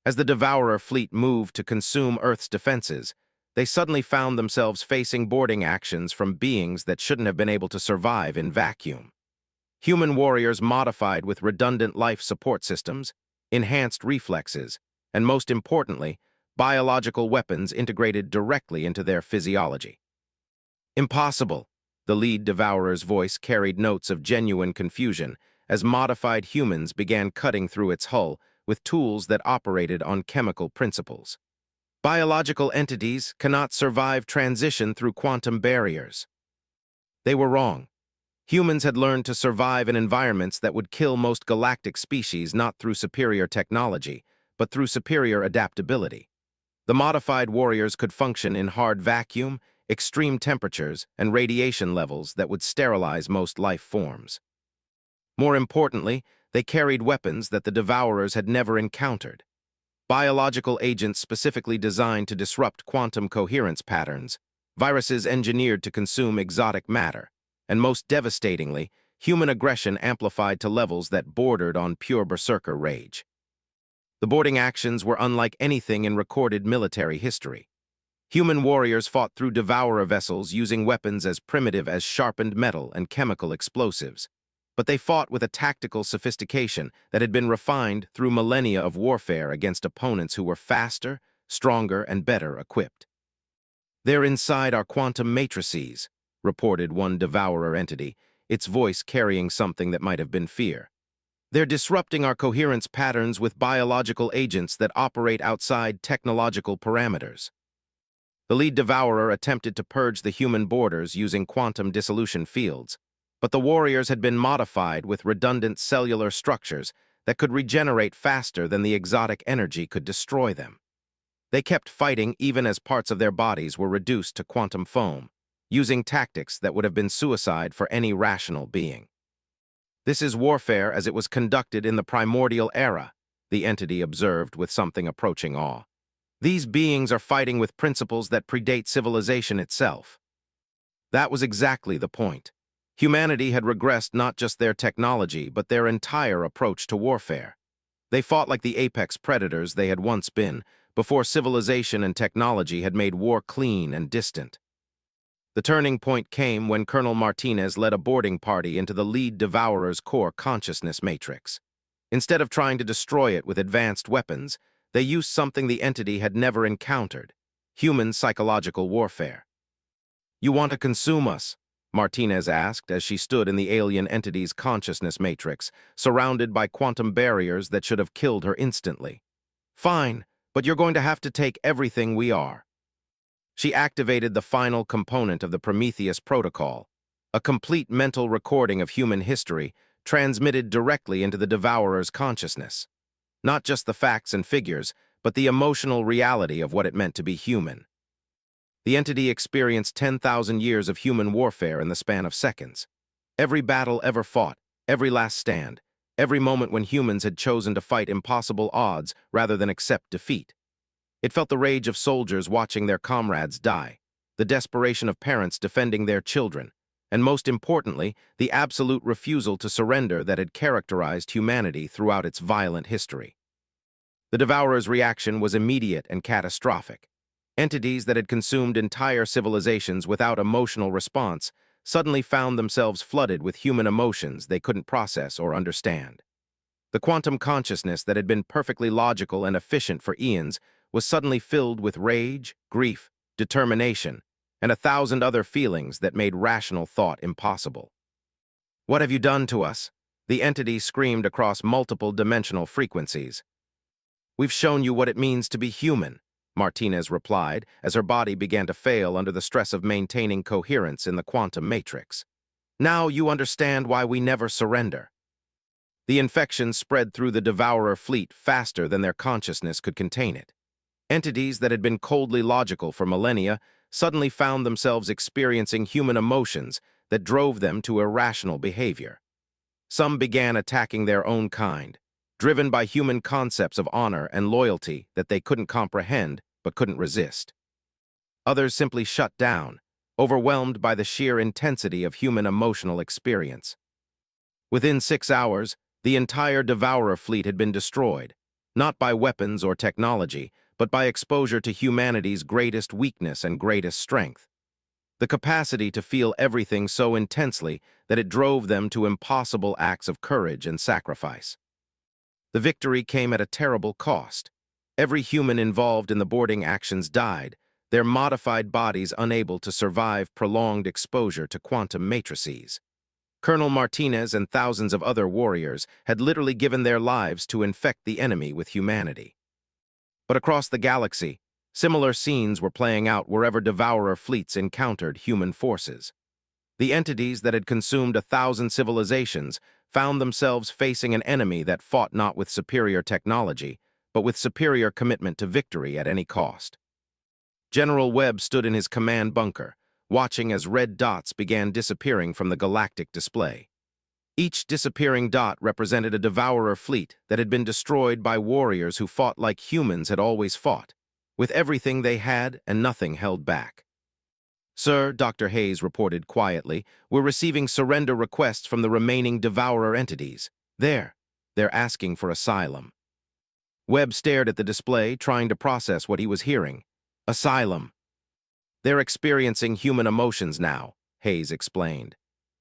As the Devourer fleet moved to consume Earth's defenses, they suddenly found themselves facing boarding actions from beings that shouldn't have been able to survive in vacuum. Human warriors modified with redundant life support systems, enhanced reflexes, and most importantly, biological weapons integrated directly into their physiology. Impossible! The lead Devourer's voice carried notes of genuine confusion as modified humans began cutting through its hull with tools that operated on chemical principles. Biological entities cannot survive transition through quantum barriers. They were wrong. Humans had learned to survive in environments that would kill most galactic species not through superior technology, but through superior adaptability. The modified warriors could function in hard vacuum, extreme temperatures, and radiation levels that would sterilize most life forms. More importantly, they carried weapons that the Devourers had never encountered. Biological agents specifically designed to disrupt quantum coherence patterns, viruses engineered to consume exotic matter, and most devastatingly, human aggression amplified to levels that bordered on pure berserker rage. The boarding actions were unlike anything in recorded military history. Human warriors fought through Devourer vessels using weapons as primitive as sharpened metal and chemical explosives. But they fought with a tactical sophistication that had been refined through millennia of warfare against opponents who were faster, stronger, and better equipped. "They're inside our quantum matrices," reported one Devourer entity, its voice carrying something that might have been fear. "They're disrupting our coherence patterns with biological agents that operate outside technological parameters." The lead Devourer attempted to purge the human borders using quantum dissolution fields, but the warriors had been modified with redundant cellular structures that could regenerate faster than the exotic energy could destroy them. They kept fighting even as parts of their bodies were reduced to quantum foam, using tactics that would have been suicide for any rational being. "This is warfare as it was conducted in the primordial era," the entity observed with something approaching awe. "These beings are fighting with principles that predate civilization itself." That was exactly the point. Humanity had regressed not just their technology, but their entire approach to warfare. They fought like the apex predators they had once been, before civilization and technology had made war clean and distant. The turning point came when Colonel Martinez led a boarding party into the lead Devourer's core consciousness matrix. Instead of trying to destroy it with advanced weapons, they used something the entity had never encountered: human psychological warfare. "You want to consume us?" Martinez asked as she stood in the alien entity's consciousness matrix, surrounded by quantum barriers that should have killed her instantly. "Fine, but you're going to have to take everything we are." She activated the final component of the Prometheus protocol, a complete mental recording of human history transmitted directly into the Devourer's consciousness. Not just the facts and figures, but the emotional reality of what it meant to be human. The entity experienced 10,000 years of human warfare in the span of seconds. Every battle ever fought, every last stand, every moment when humans had chosen to fight impossible odds rather than accept defeat. It felt the rage of soldiers watching their comrades die, the desperation of parents defending their children, and most importantly, the absolute refusal to surrender that had characterized humanity throughout its violent history. The Devourer's reaction was immediate and catastrophic. Entities that had consumed entire civilizations without emotional response suddenly found themselves flooded with human emotions they couldn't process or understand. The quantum consciousness that had been perfectly logical and efficient for eons was suddenly filled with rage, grief, determination, and 1,000 other feelings that made rational thought impossible. "What have you done to us?" the entity screamed across multiple dimensional frequencies. "We've shown you what it means to be human," Martinez replied as her body began to fail under the stress of maintaining coherence in the quantum matrix. "Now you understand why we never surrender." The infection spread through the Devourer fleet faster than their consciousness could contain it. Entities that had been coldly logical for millennia suddenly found themselves experiencing human emotions that drove them to irrational behavior. Some began attacking their own kind, driven by human concepts of honor and loyalty that they couldn't comprehend but couldn't resist. Others simply shut down, overwhelmed by the sheer intensity of human emotional experience. Within 6 hours, the entire Devourer fleet had been destroyed, not by weapons or technology, but by exposure to humanity's greatest weakness and greatest strength: the capacity to feel everything so intensely that it drove them to impossible acts of courage and sacrifice. The victory came at a terrible cost. Every human involved in the boarding actions died, their modified bodies unable to survive prolonged exposure to quantum matrices. Colonel Martinez and thousands of other warriors had literally given their lives to infect the enemy with humanity. But across the galaxy, similar scenes were playing out wherever Devourer fleets encountered human forces. The entities that had consumed 1,000 civilizations found themselves facing an enemy that fought not with superior technology, but with superior commitment to victory at any cost. General Webb stood in his command bunker, watching as red dots began disappearing from the galactic display. Each disappearing dot represented a Devourer fleet that had been destroyed by warriors who fought like humans had always fought, with everything they had and nothing held back. "Sir," Dr. Hayes reported quietly, "we're receiving surrender requests from the remaining Devourer entities. They're asking for asylum." Webb stared at the display, trying to process what he was hearing. "Asylum." "They're experiencing human emotions now," Hayes explained,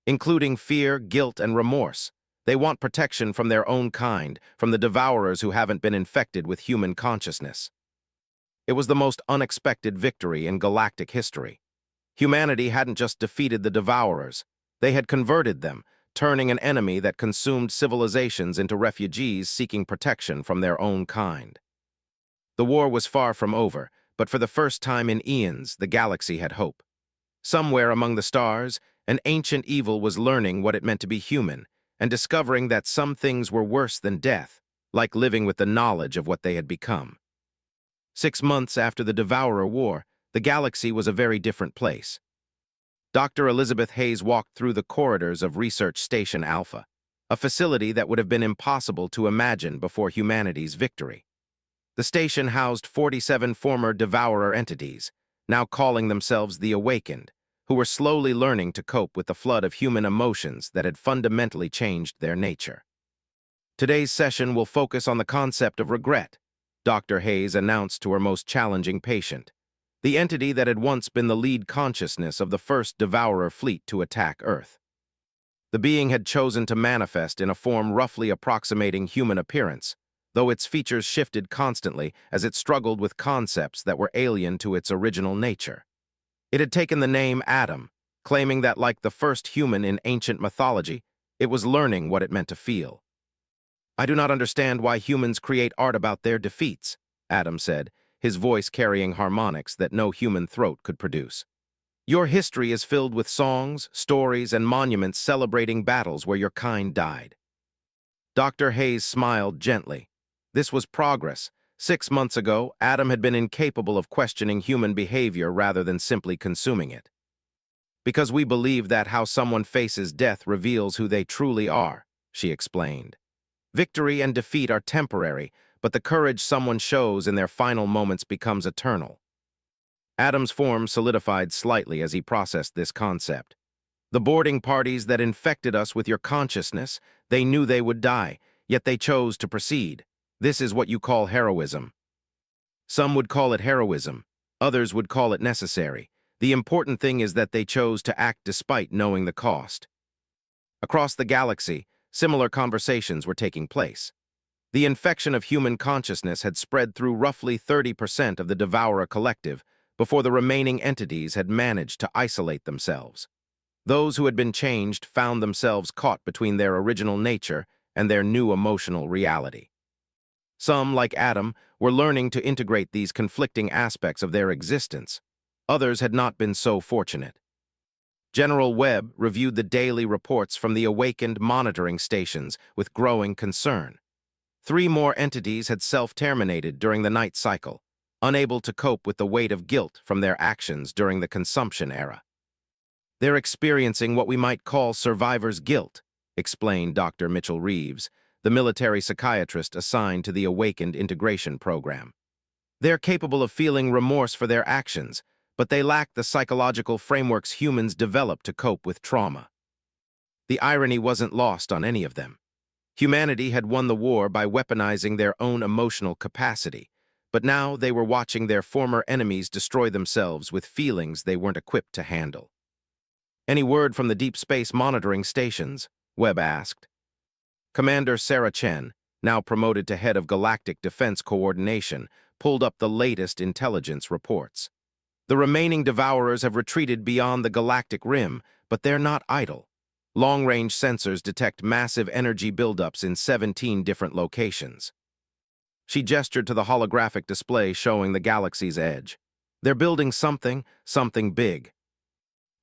"including fear, guilt, and remorse. They want protection from their own kind, from the Devourers who haven't been infected with human consciousness." It was the most unexpected victory in galactic history. Humanity hadn't just defeated the Devourers, they had converted them, turning an enemy that consumed civilizations into refugees seeking protection from their own kind. The war was far from over, but for the first time in eons, the galaxy had hope. Somewhere among the stars, an ancient evil was learning what it meant to be human, and discovering that some things were worse than death, like living with the knowledge of what they had become. 6 months after the Devourer War, the galaxy was a very different place. Dr. Elizabeth Hayes walked through the corridors of Research Station Alpha, a facility that would have been impossible to imagine before humanity's victory. The station housed 47 former Devourer entities, now calling themselves the Awakened, who were slowly learning to cope with the flood of human emotions that had fundamentally changed their nature. Today's session will focus on the concept of regret, Dr. Hayes announced to her most challenging patient, the entity that had once been the lead consciousness of the first Devourer fleet to attack Earth. The being had chosen to manifest in a form roughly approximating human appearance, though its features shifted constantly as it struggled with concepts that were alien to its original nature. It had taken the name Adam, claiming that, like the first human in ancient mythology, it was learning what it meant to feel. "I do not understand why humans create art about their defeats," Adam said, his voice carrying harmonics that no human throat could produce. "Your history is filled with songs, stories, and monuments celebrating battles where your kind died." Dr. Hayes smiled gently. This was progress. 6 months ago, Adam had been incapable of questioning human behavior rather than simply consuming it. "Because we believe that how someone faces death reveals who they truly are," she explained. "Victory and defeat are temporary, but the courage someone shows in their final moments becomes eternal." Adam's form solidified slightly as he processed this concept. "The boarding parties that infected us with your consciousness, they knew they would die, yet they chose to proceed. This is what you call heroism." "Some would call it heroism. Others would call it necessary. The important thing is that they chose to act despite knowing the cost." Across the galaxy, similar conversations were taking place. The infection of human consciousness had spread through roughly 30% of the Devourer collective before the remaining entities had managed to isolate themselves. Those who had been changed found themselves caught between their original nature and their new emotional reality. Some, like Adam, were learning to integrate these conflicting aspects of their existence. Others had not been so fortunate. General Webb reviewed the daily reports from the awakened monitoring stations with growing concern. 3 more entities had self-terminated during the night cycle, unable to cope with the weight of guilt from their actions during the consumption era. "They're experiencing what we might call survivor's guilt," explained Dr. Mitchell Reeves, the military psychiatrist assigned to the Awakened Integration Program. "They're capable of feeling remorse for their actions, but they lack the psychological frameworks humans develop to cope with trauma." The irony wasn't lost on any of them. Humanity had won the war by weaponizing their own emotional capacity, but now they were watching their former enemies destroy themselves with feelings they weren't equipped to handle. "Any word from the deep space monitoring stations?" Webb asked. Commander Sarah Chen, now promoted to head of Galactic Defense Coordination, pulled up the latest intelligence reports. "The remaining Devourers have retreated beyond the galactic rim, but they're not idle. Long-range sensors detect massive energy buildups in 17 different locations." She gestured to the holographic display showing the galaxy's edge. "They're building something big."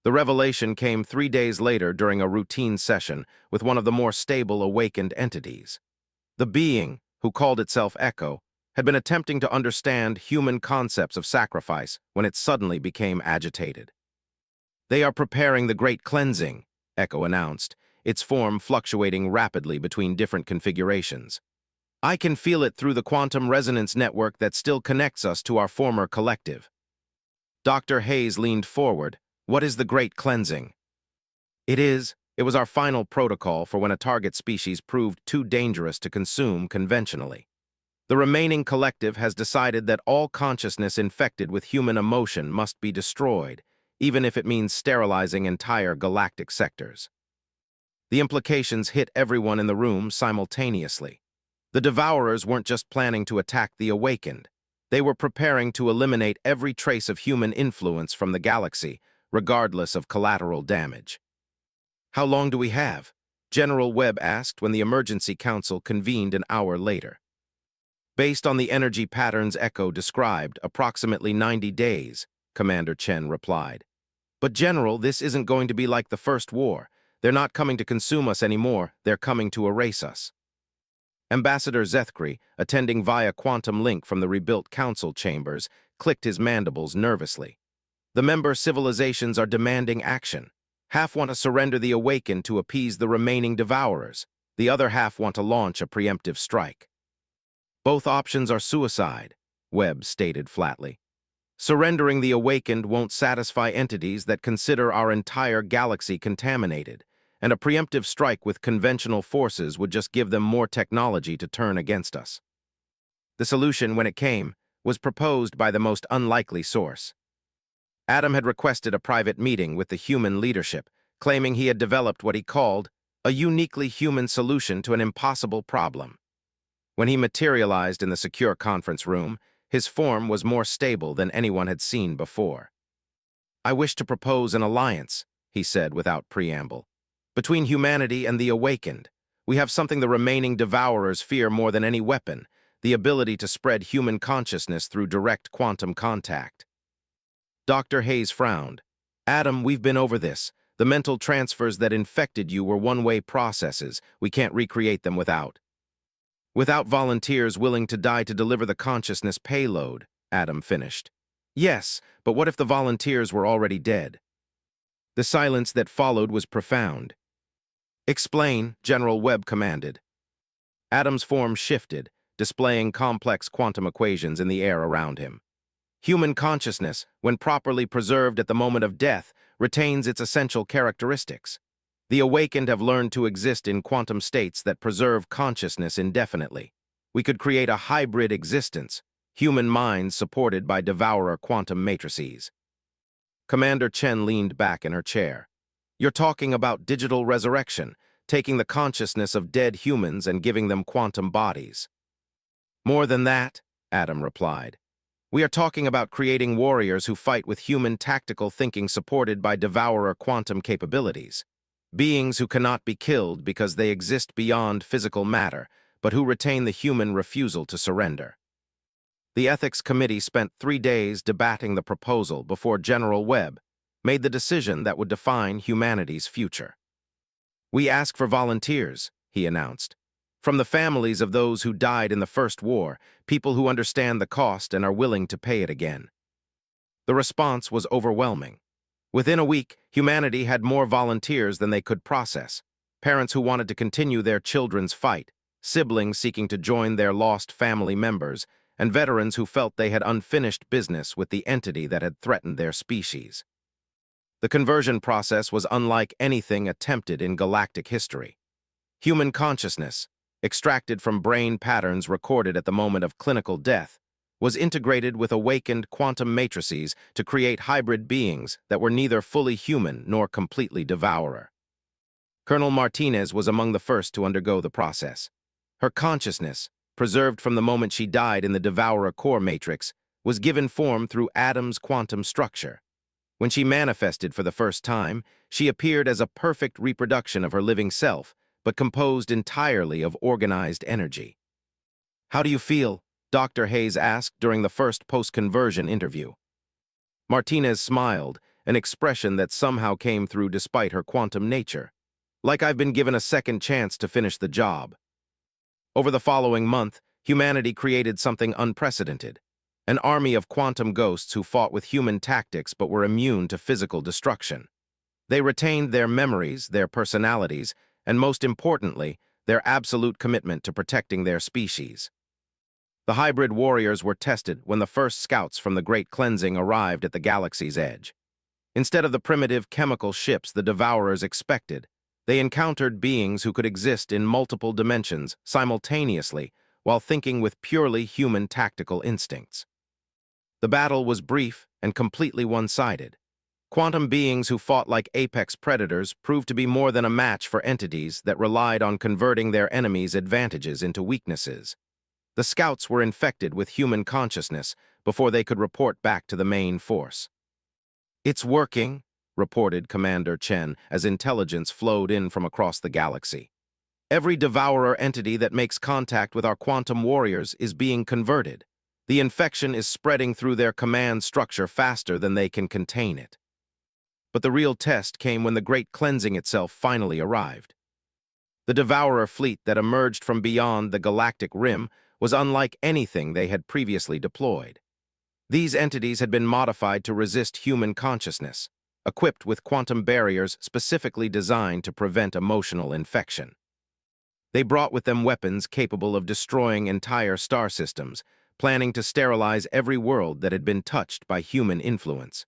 The revelation came 3 days later during a routine session with one of the more stable awakened entities. The being, who called itself Echo, had been attempting to understand human concepts of sacrifice when it suddenly became agitated. "They are preparing the Great Cleansing," Echo announced, its form fluctuating rapidly between different configurations. "I can feel it through the quantum resonance network that still connects us to our former collective." Dr. Hayes leaned forward. "What is the Great Cleansing?" It was our final protocol for when a target species proved too dangerous to consume conventionally. The remaining collective has decided that all consciousness infected with human emotion must be destroyed, even if it means sterilizing entire galactic sectors." The implications hit everyone in the room simultaneously. The Devourers weren't just planning to attack the Awakened. They were preparing to eliminate every trace of human influence from the galaxy, regardless of collateral damage. "How long do we have?" General Webb asked when the Emergency Council convened an hour later. "Based on the energy patterns Echo described, approximately 90 days, Commander Chen replied. "But General, this isn't going to be like the First War. They're not coming to consume us anymore, they're coming to erase us." Ambassador Zethkri, attending via quantum link from the rebuilt council chambers, clicked his mandibles nervously. "The member civilizations are demanding action. Half want to surrender the Awakened to appease the remaining Devourers. The other half want to launch a preemptive strike." "Both options are suicide," Webb stated flatly. Surrendering the awakened won't satisfy entities that consider our entire galaxy contaminated, and a preemptive strike with conventional forces would just give them more technology to turn against us. The solution, when it came, was proposed by the most unlikely source. Adam had requested a private meeting with the human leadership, claiming he had developed what he called a uniquely human solution to an impossible problem. When he materialized in the secure conference room, his form was more stable than anyone had seen before. "I wish to propose an alliance," he said without preamble. "Between humanity and the awakened, we have something the remaining devourers fear more than any weapon, the ability to spread human consciousness through direct quantum contact." Dr. Hayes frowned. "Adam, we've been over this. The mental transfers that infected you were one-way processes. We can't recreate them without volunteers willing to die to deliver the consciousness payload," Adam finished. "Yes, but what if the volunteers were already dead?" The silence that followed was profound. "Explain," General Webb commanded. Adam's form shifted, displaying complex quantum equations in the air around him. Human consciousness, when properly preserved at the moment of death, retains its essential characteristics. The awakened have learned to exist in quantum states that preserve consciousness indefinitely. We could create a hybrid existence, human minds supported by devourer quantum matrices. Commander Chen leaned back in her chair. "You're talking about digital resurrection, taking the consciousness of dead humans and giving them quantum bodies." "More than that," Adam replied. "We are talking about creating warriors who fight with human tactical thinking supported by devourer quantum capabilities. Beings who cannot be killed because they exist beyond physical matter, but who retain the human refusal to surrender." The Ethics Committee spent 3 days debating the proposal before General Webb made the decision that would define humanity's future. "We ask for volunteers," he announced. "From the families of those who died in the First War, people who understand the cost and are willing to pay it again." The response was overwhelming. Within a week, humanity had more volunteers than they could process. Parents who wanted to continue their children's fight, siblings seeking to join their lost family members, and veterans who felt they had unfinished business with the entity that had threatened their species. The conversion process was unlike anything attempted in galactic history. Human consciousness, extracted from brain patterns recorded at the moment of clinical death, was integrated with awakened quantum matrices to create hybrid beings that were neither fully human nor completely devourer. Colonel Martinez was among the first to undergo the process. Her consciousness, preserved from the moment she died in the devourer core matrix, was given form through Adam's quantum structure. When she manifested for the first time, she appeared as a perfect reproduction of her living self, but composed entirely of organized energy. "How do you feel?" Dr. Hayes asked during the first post-conversion interview. Martinez smiled, an expression that somehow came through despite her quantum nature. "Like I've been given a second chance to finish the job." Over the following month, humanity created something unprecedented. An army of quantum ghosts who fought with human tactics but were immune to physical destruction. They retained their memories, their personalities, and most importantly, their absolute commitment to protecting their species. The hybrid warriors were tested when the first scouts from the Great Cleansing arrived at the galaxy's edge. Instead of the primitive chemical ships the Devourers expected, they encountered beings who could exist in multiple dimensions simultaneously while thinking with purely human tactical instincts. The battle was brief and completely one-sided. Quantum beings who fought like apex predators proved to be more than a match for entities that relied on converting their enemies' advantages into weaknesses. The scouts were infected with human consciousness before they could report back to the main force. "It's working," reported Commander Chen as intelligence flowed in from across the galaxy. "Every devourer entity that makes contact with our quantum warriors is being converted. The infection is spreading through their command structure faster than they can contain it." But the real test came when the Great Cleansing itself finally arrived. The devourer fleet that emerged from beyond the galactic rim was unlike anything they had previously deployed. These entities had been modified to resist human consciousness, equipped with quantum barriers specifically designed to prevent emotional infection. They brought with them weapons capable of destroying entire star systems, planning to sterilize every world that had been touched by human influence.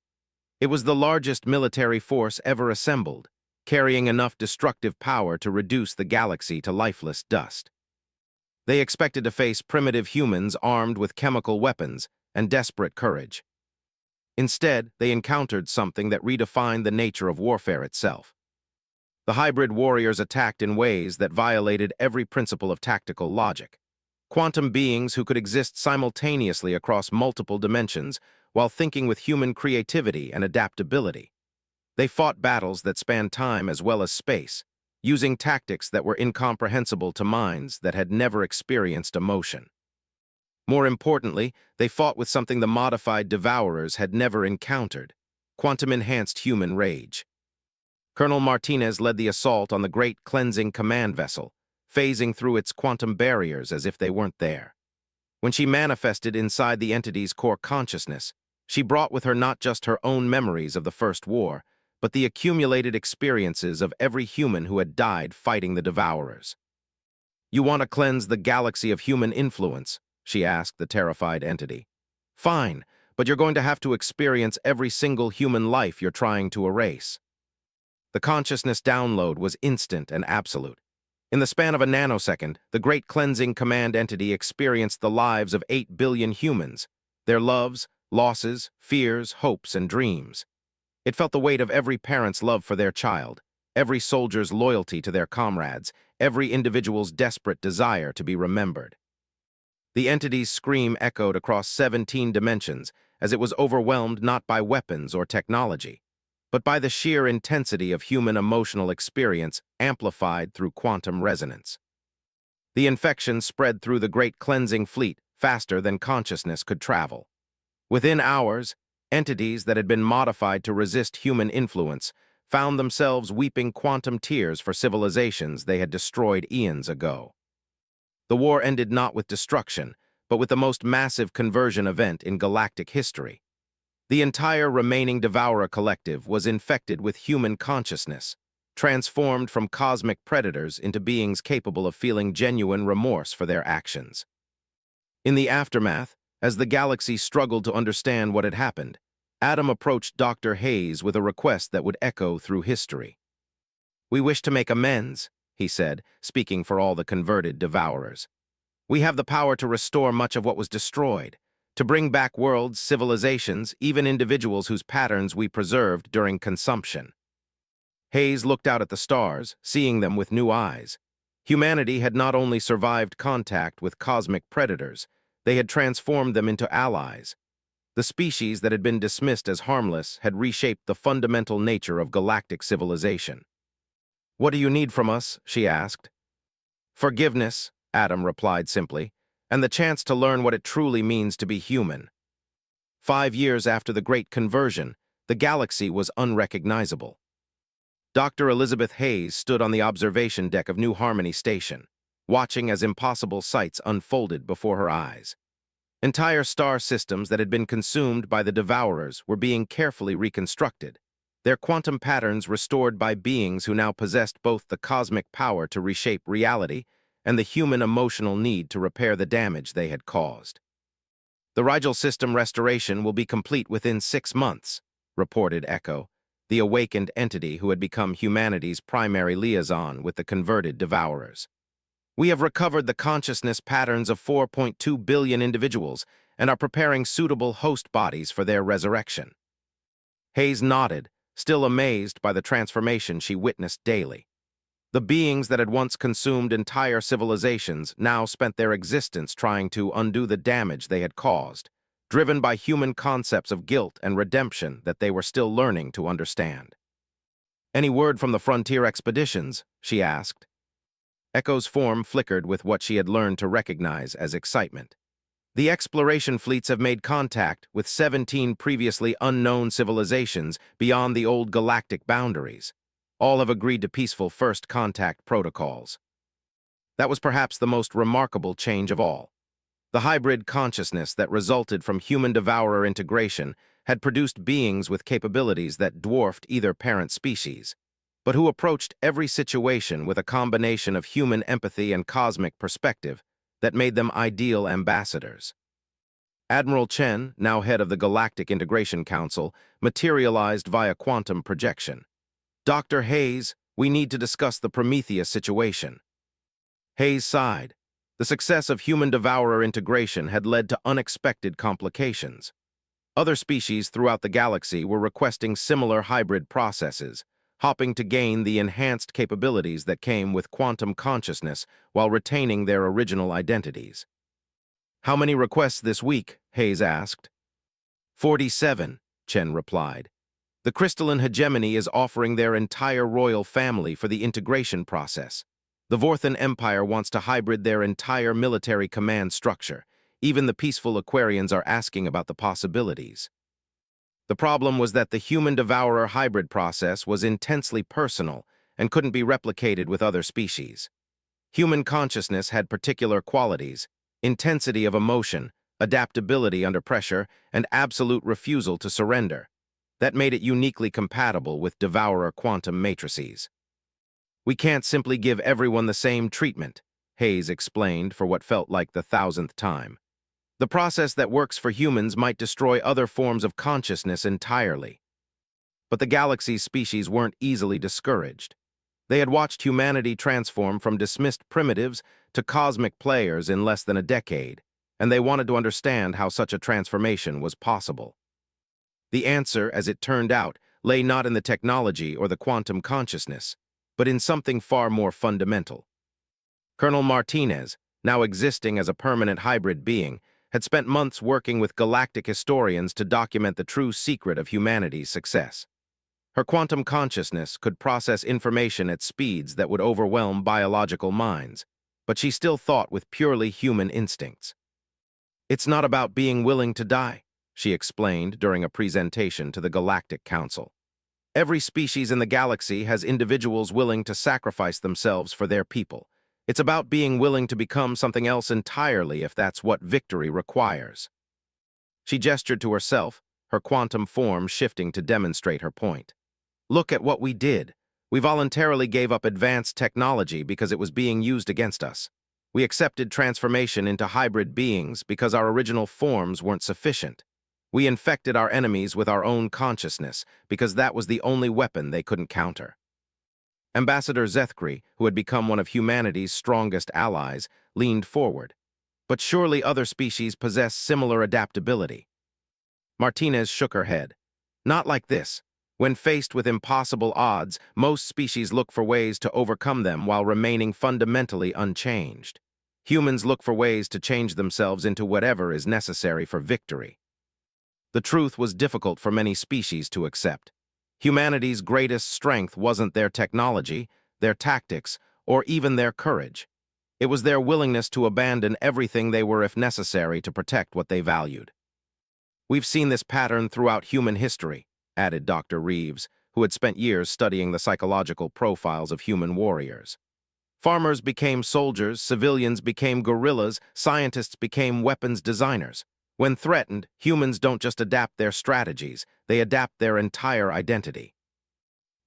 It was the largest military force ever assembled, carrying enough destructive power to reduce the galaxy to lifeless dust. They expected to face primitive humans armed with chemical weapons and desperate courage. Instead, they encountered something that redefined the nature of warfare itself. The hybrid warriors attacked in ways that violated every principle of tactical logic. Quantum beings who could exist simultaneously across multiple dimensions while thinking with human creativity and adaptability. They fought battles that spanned time as well as space, using tactics that were incomprehensible to minds that had never experienced emotion. More importantly, they fought with something the modified devourers had never encountered: quantum-enhanced human rage. Colonel Martinez led the assault on the Great Cleansing Command Vessel, phasing through its quantum barriers as if they weren't there. When she manifested inside the entity's core consciousness, she brought with her not just her own memories of the First War, but the accumulated experiences of every human who had died fighting the Devourers. "You want to cleanse the galaxy of human influence?" she asked the terrified entity. "Fine, but you're going to have to experience every single human life you're trying to erase." The consciousness download was instant and absolute. In the span of a nanosecond, the Great Cleansing Command entity experienced the lives of 8 billion humans, their loves, losses, fears, hopes, and dreams. It felt the weight of every parent's love for their child, every soldier's loyalty to their comrades, every individual's desperate desire to be remembered. The entity's scream echoed across 17 dimensions as it was overwhelmed not by weapons or technology, but by the sheer intensity of human emotional experience amplified through quantum resonance. The infection spread through the Great Cleansing Fleet faster than consciousness could travel. Within hours, entities that had been modified to resist human influence found themselves weeping quantum tears for civilizations they had destroyed eons ago. The war ended not with destruction, but with the most massive conversion event in galactic history. The entire remaining Devourer collective was infected with human consciousness, transformed from cosmic predators into beings capable of feeling genuine remorse for their actions. In the aftermath, as the galaxy struggled to understand what had happened, Adam approached Dr. Hayes with a request that would echo through history. "We wish to make amends," he said, speaking for all the converted Devourers. "We have the power to restore much of what was destroyed, to bring back worlds, civilizations, even individuals whose patterns we preserved during consumption." Hayes looked out at the stars, seeing them with new eyes. Humanity had not only survived contact with cosmic predators, they had transformed them into allies. The species that had been dismissed as harmless had reshaped the fundamental nature of galactic civilization. "What do you need from us?" she asked. "Forgiveness," Adam replied simply, "and the chance to learn what it truly means to be human." 5 years after the Great Conversion, the galaxy was unrecognizable. Dr. Elizabeth Hayes stood on the observation deck of New Harmony Station, watching as impossible sights unfolded before her eyes. Entire star systems that had been consumed by the Devourers were being carefully reconstructed, their quantum patterns restored by beings who now possessed both the cosmic power to reshape reality and the human emotional need to repair the damage they had caused. "The Rigel system restoration will be complete within 6 months, reported Echo, the awakened entity who had become humanity's primary liaison with the converted Devourers. "We have recovered the consciousness patterns of 4.2 billion individuals and are preparing suitable host bodies for their resurrection." Hayes nodded, still amazed by the transformation she witnessed daily. The beings that had once consumed entire civilizations now spent their existence trying to undo the damage they had caused, driven by human concepts of guilt and redemption that they were still learning to understand. "Any word from the frontier expeditions?" she asked. Echo's form flickered with what she had learned to recognize as excitement. "The exploration fleets have made contact with 17 previously unknown civilizations beyond the old galactic boundaries. All have agreed to peaceful first contact protocols." That was perhaps the most remarkable change of all. The hybrid consciousness that resulted from human-devourer integration had produced beings with capabilities that dwarfed either parent species, but who approached every situation with a combination of human empathy and cosmic perspective that made them ideal ambassadors. Admiral Chen, now head of the Galactic Integration Council, materialized via quantum projection. "Dr. Hayes, we need to discuss the Prometheus situation." Hayes sighed. The success of human-devourer integration had led to unexpected complications. Other species throughout the galaxy were requesting similar hybrid processes, hoping to gain the enhanced capabilities that came with quantum consciousness while retaining their original identities. "How many requests this week?" Hayes asked. 47, Chen replied. "The crystalline hegemony is offering their entire royal family for the integration process. The Vorthan Empire wants to hybrid their entire military command structure. Even the peaceful Aquarians are asking about the possibilities." The problem was that the human-devourer hybrid process was intensely personal and couldn't be replicated with other species. Human consciousness had particular qualities: intensity of emotion, adaptability under pressure, and absolute refusal to surrender. That made it uniquely compatible with devourer quantum matrices. "We can't simply give everyone the same treatment," Hayes explained for what felt like the 1,000th time. "The process that works for humans might destroy other forms of consciousness entirely." But the galaxy's species weren't easily discouraged. They had watched humanity transform from dismissed primitives to cosmic players in less than a decade, and they wanted to understand how such a transformation was possible. The answer, as it turned out, lay not in the technology or the quantum consciousness, but in something far more fundamental. Colonel Martinez, now existing as a permanent hybrid being, had spent months working with galactic historians to document the true secret of humanity's success. Her quantum consciousness could process information at speeds that would overwhelm biological minds, but she still thought with purely human instincts. "It's not about being willing to die," she explained during a presentation to the Galactic Council. "Every species in the galaxy has individuals willing to sacrifice themselves for their people. It's about being willing to become something else entirely if that's what victory requires." She gestured to herself, her quantum form shifting to demonstrate her point. "Look at what we did. We voluntarily gave up advanced technology because it was being used against us. We accepted transformation into hybrid beings because our original forms weren't sufficient. We infected our enemies with our own consciousness because that was the only weapon they couldn't counter." Ambassador Zethkri, who had become one of humanity's strongest allies, leaned forward. "But surely other species possess similar adaptability." Martinez shook her head. "Not like this. When faced with impossible odds, most species look for ways to overcome them while remaining fundamentally unchanged. Humans look for ways to change themselves into whatever is necessary for victory." The truth was difficult for many species to accept. Humanity's greatest strength wasn't their technology, their tactics, or even their courage. It was their willingness to abandon everything they were if necessary to protect what they valued. "We've seen this pattern throughout human history," added Dr. Reeves, who had spent years studying the psychological profiles of human warriors. "Farmers became soldiers, civilians became guerrillas, scientists became weapons designers. When threatened, humans don't just adapt their strategies, they adapt their entire identity."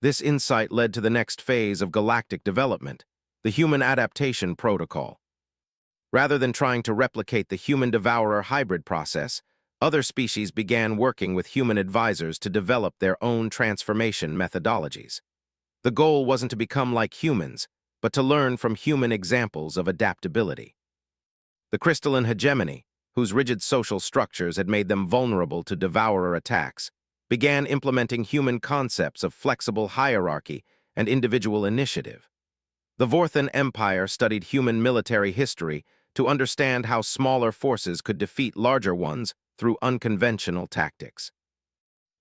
This insight led to the next phase of galactic development, the Human Adaptation Protocol. Rather than trying to replicate the human-devourer hybrid process, other species began working with human advisors to develop their own transformation methodologies. The goal wasn't to become like humans, but to learn from human examples of adaptability. The crystalline hegemony, whose rigid social structures had made them vulnerable to devourer attacks, began implementing human concepts of flexible hierarchy and individual initiative. The Vorthan Empire studied human military history to understand how smaller forces could defeat larger ones through unconventional tactics.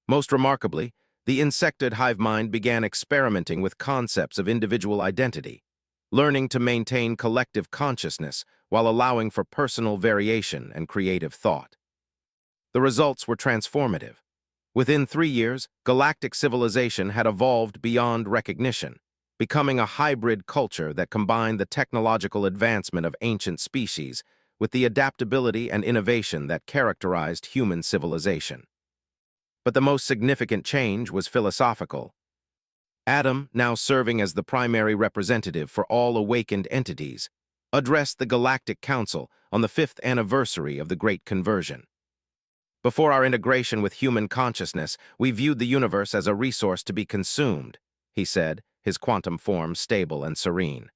Most remarkably, the insectoid hive mind began experimenting with concepts of individual identity, learning to maintain collective consciousness while allowing for personal variation and creative thought. The results were transformative. Within 3 years, galactic civilization had evolved beyond recognition, becoming a hybrid culture that combined the technological advancement of ancient species with the adaptability and innovation that characterized human civilization. But the most significant change was philosophical. Adam, now serving as the primary representative for all awakened entities, addressed the Galactic Council on the 5th anniversary of the Great Conversion. Before our integration with human consciousness, we viewed the universe as a resource to be consumed, he said, his quantum form stable and serene.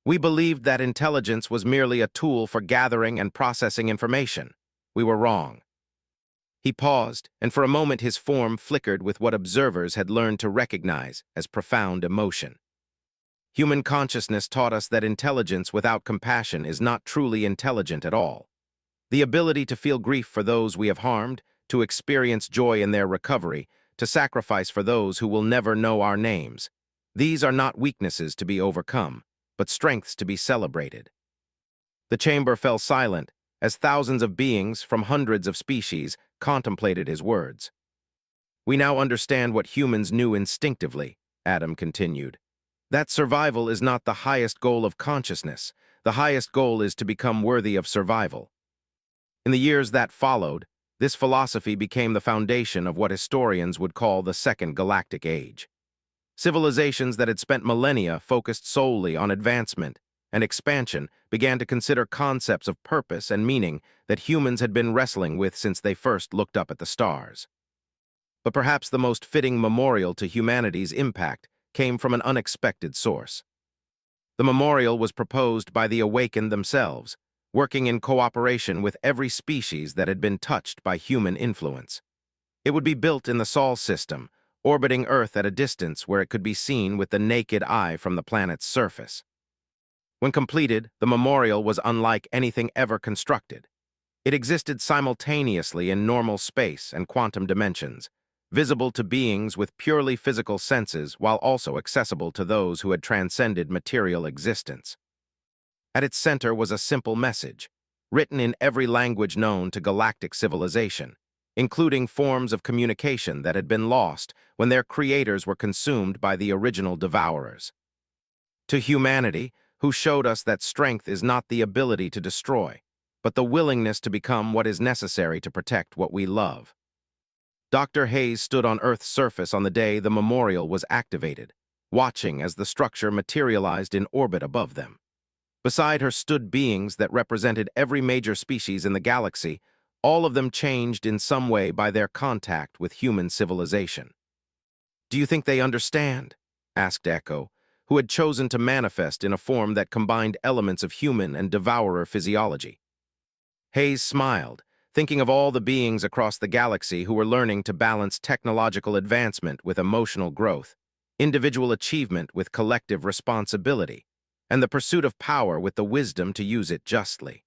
We believed that intelligence was merely a tool for gathering and processing information. We were wrong. He paused, and for a moment his form flickered with what observers had learned to recognize as profound emotion. Human consciousness taught us that intelligence without compassion is not truly intelligent at all. The ability to feel grief for those we have harmed, to experience joy in their recovery, to sacrifice for those who will never know our names. These are not weaknesses to be overcome, but strengths to be celebrated. The chamber fell silent as thousands of beings from hundreds of species contemplated his words. We now understand what humans knew instinctively, Adam continued. That survival is not the highest goal of consciousness. The highest goal is to become worthy of survival. In the years that followed, this philosophy became the foundation of what historians would call the Second Galactic Age. Civilizations that had spent millennia focused solely on advancement and expansion began to consider concepts of purpose and meaning that humans had been wrestling with since they first looked up at the stars. But perhaps the most fitting memorial to humanity's impact came from an unexpected source. The memorial was proposed by the awakened themselves, working in cooperation with every species that had been touched by human influence. It would be built in the Sol system, orbiting Earth at a distance where it could be seen with the naked eye from the planet's surface. When completed, the memorial was unlike anything ever constructed. It existed simultaneously in normal space and quantum dimensions, visible to beings with purely physical senses while also accessible to those who had transcended material existence. At its center was a simple message, written in every language known to galactic civilization, including forms of communication that had been lost when their creators were consumed by the original devourers. To humanity, who showed us that strength is not the ability to destroy, but the willingness to become what is necessary to protect what we love. Dr. Hayes stood on Earth's surface on the day the memorial was activated, watching as the structure materialized in orbit above them. Beside her stood beings that represented every major species in the galaxy, all of them changed in some way by their contact with human civilization. "Do you think they understand?" asked Echo, who had chosen to manifest in a form that combined elements of human and devourer physiology. Hayes smiled, thinking of all the beings across the galaxy who were learning to balance technological advancement with emotional growth, individual achievement with collective responsibility, and the pursuit of power with the wisdom to use it justly.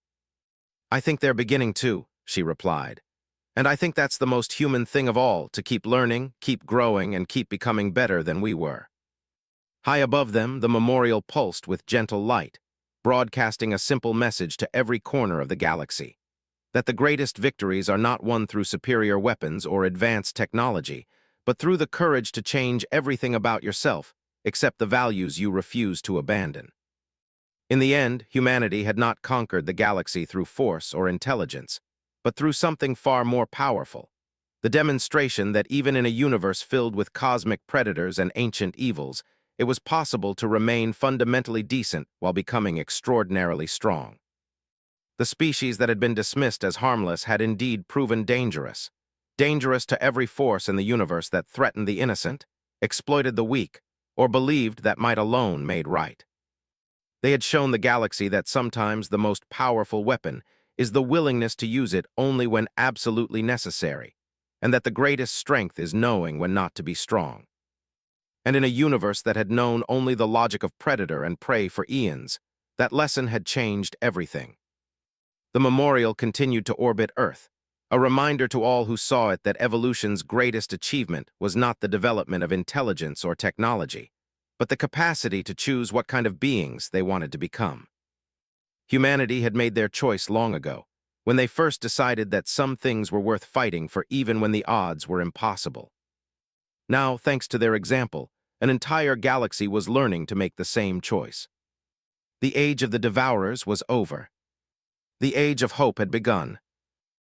"I think they're beginning to," she replied. "And I think that's the most human thing of all, to keep learning, keep growing, and keep becoming better than we were." High above them, the memorial pulsed with gentle light, broadcasting a simple message to every corner of the galaxy: that the greatest victories are not won through superior weapons or advanced technology, but through the courage to change everything about yourself, except the values you refuse to abandon. In the end, humanity had not conquered the galaxy through force or intelligence, but through something far more powerful: the demonstration that even in a universe filled with cosmic predators and ancient evils, it was possible to remain fundamentally decent while becoming extraordinarily strong. The species that had been dismissed as harmless had indeed proven dangerous to every force in the universe that threatened the innocent, exploited the weak, or believed that might alone made right. They had shown the galaxy that sometimes the most powerful weapon is the willingness to use it only when absolutely necessary, and that the greatest strength is knowing when not to be strong. And in a universe that had known only the logic of predator and prey for eons, that lesson had changed everything. The memorial continued to orbit Earth, a reminder to all who saw it that evolution's greatest achievement was not the development of intelligence or technology, but the capacity to choose what kind of beings they wanted to become. Humanity had made their choice long ago, when they first decided that some things were worth fighting for even when the odds were impossible. Now, thanks to their example, an entire galaxy was learning to make the same choice. The age of the devourers was over. The age of hope had begun,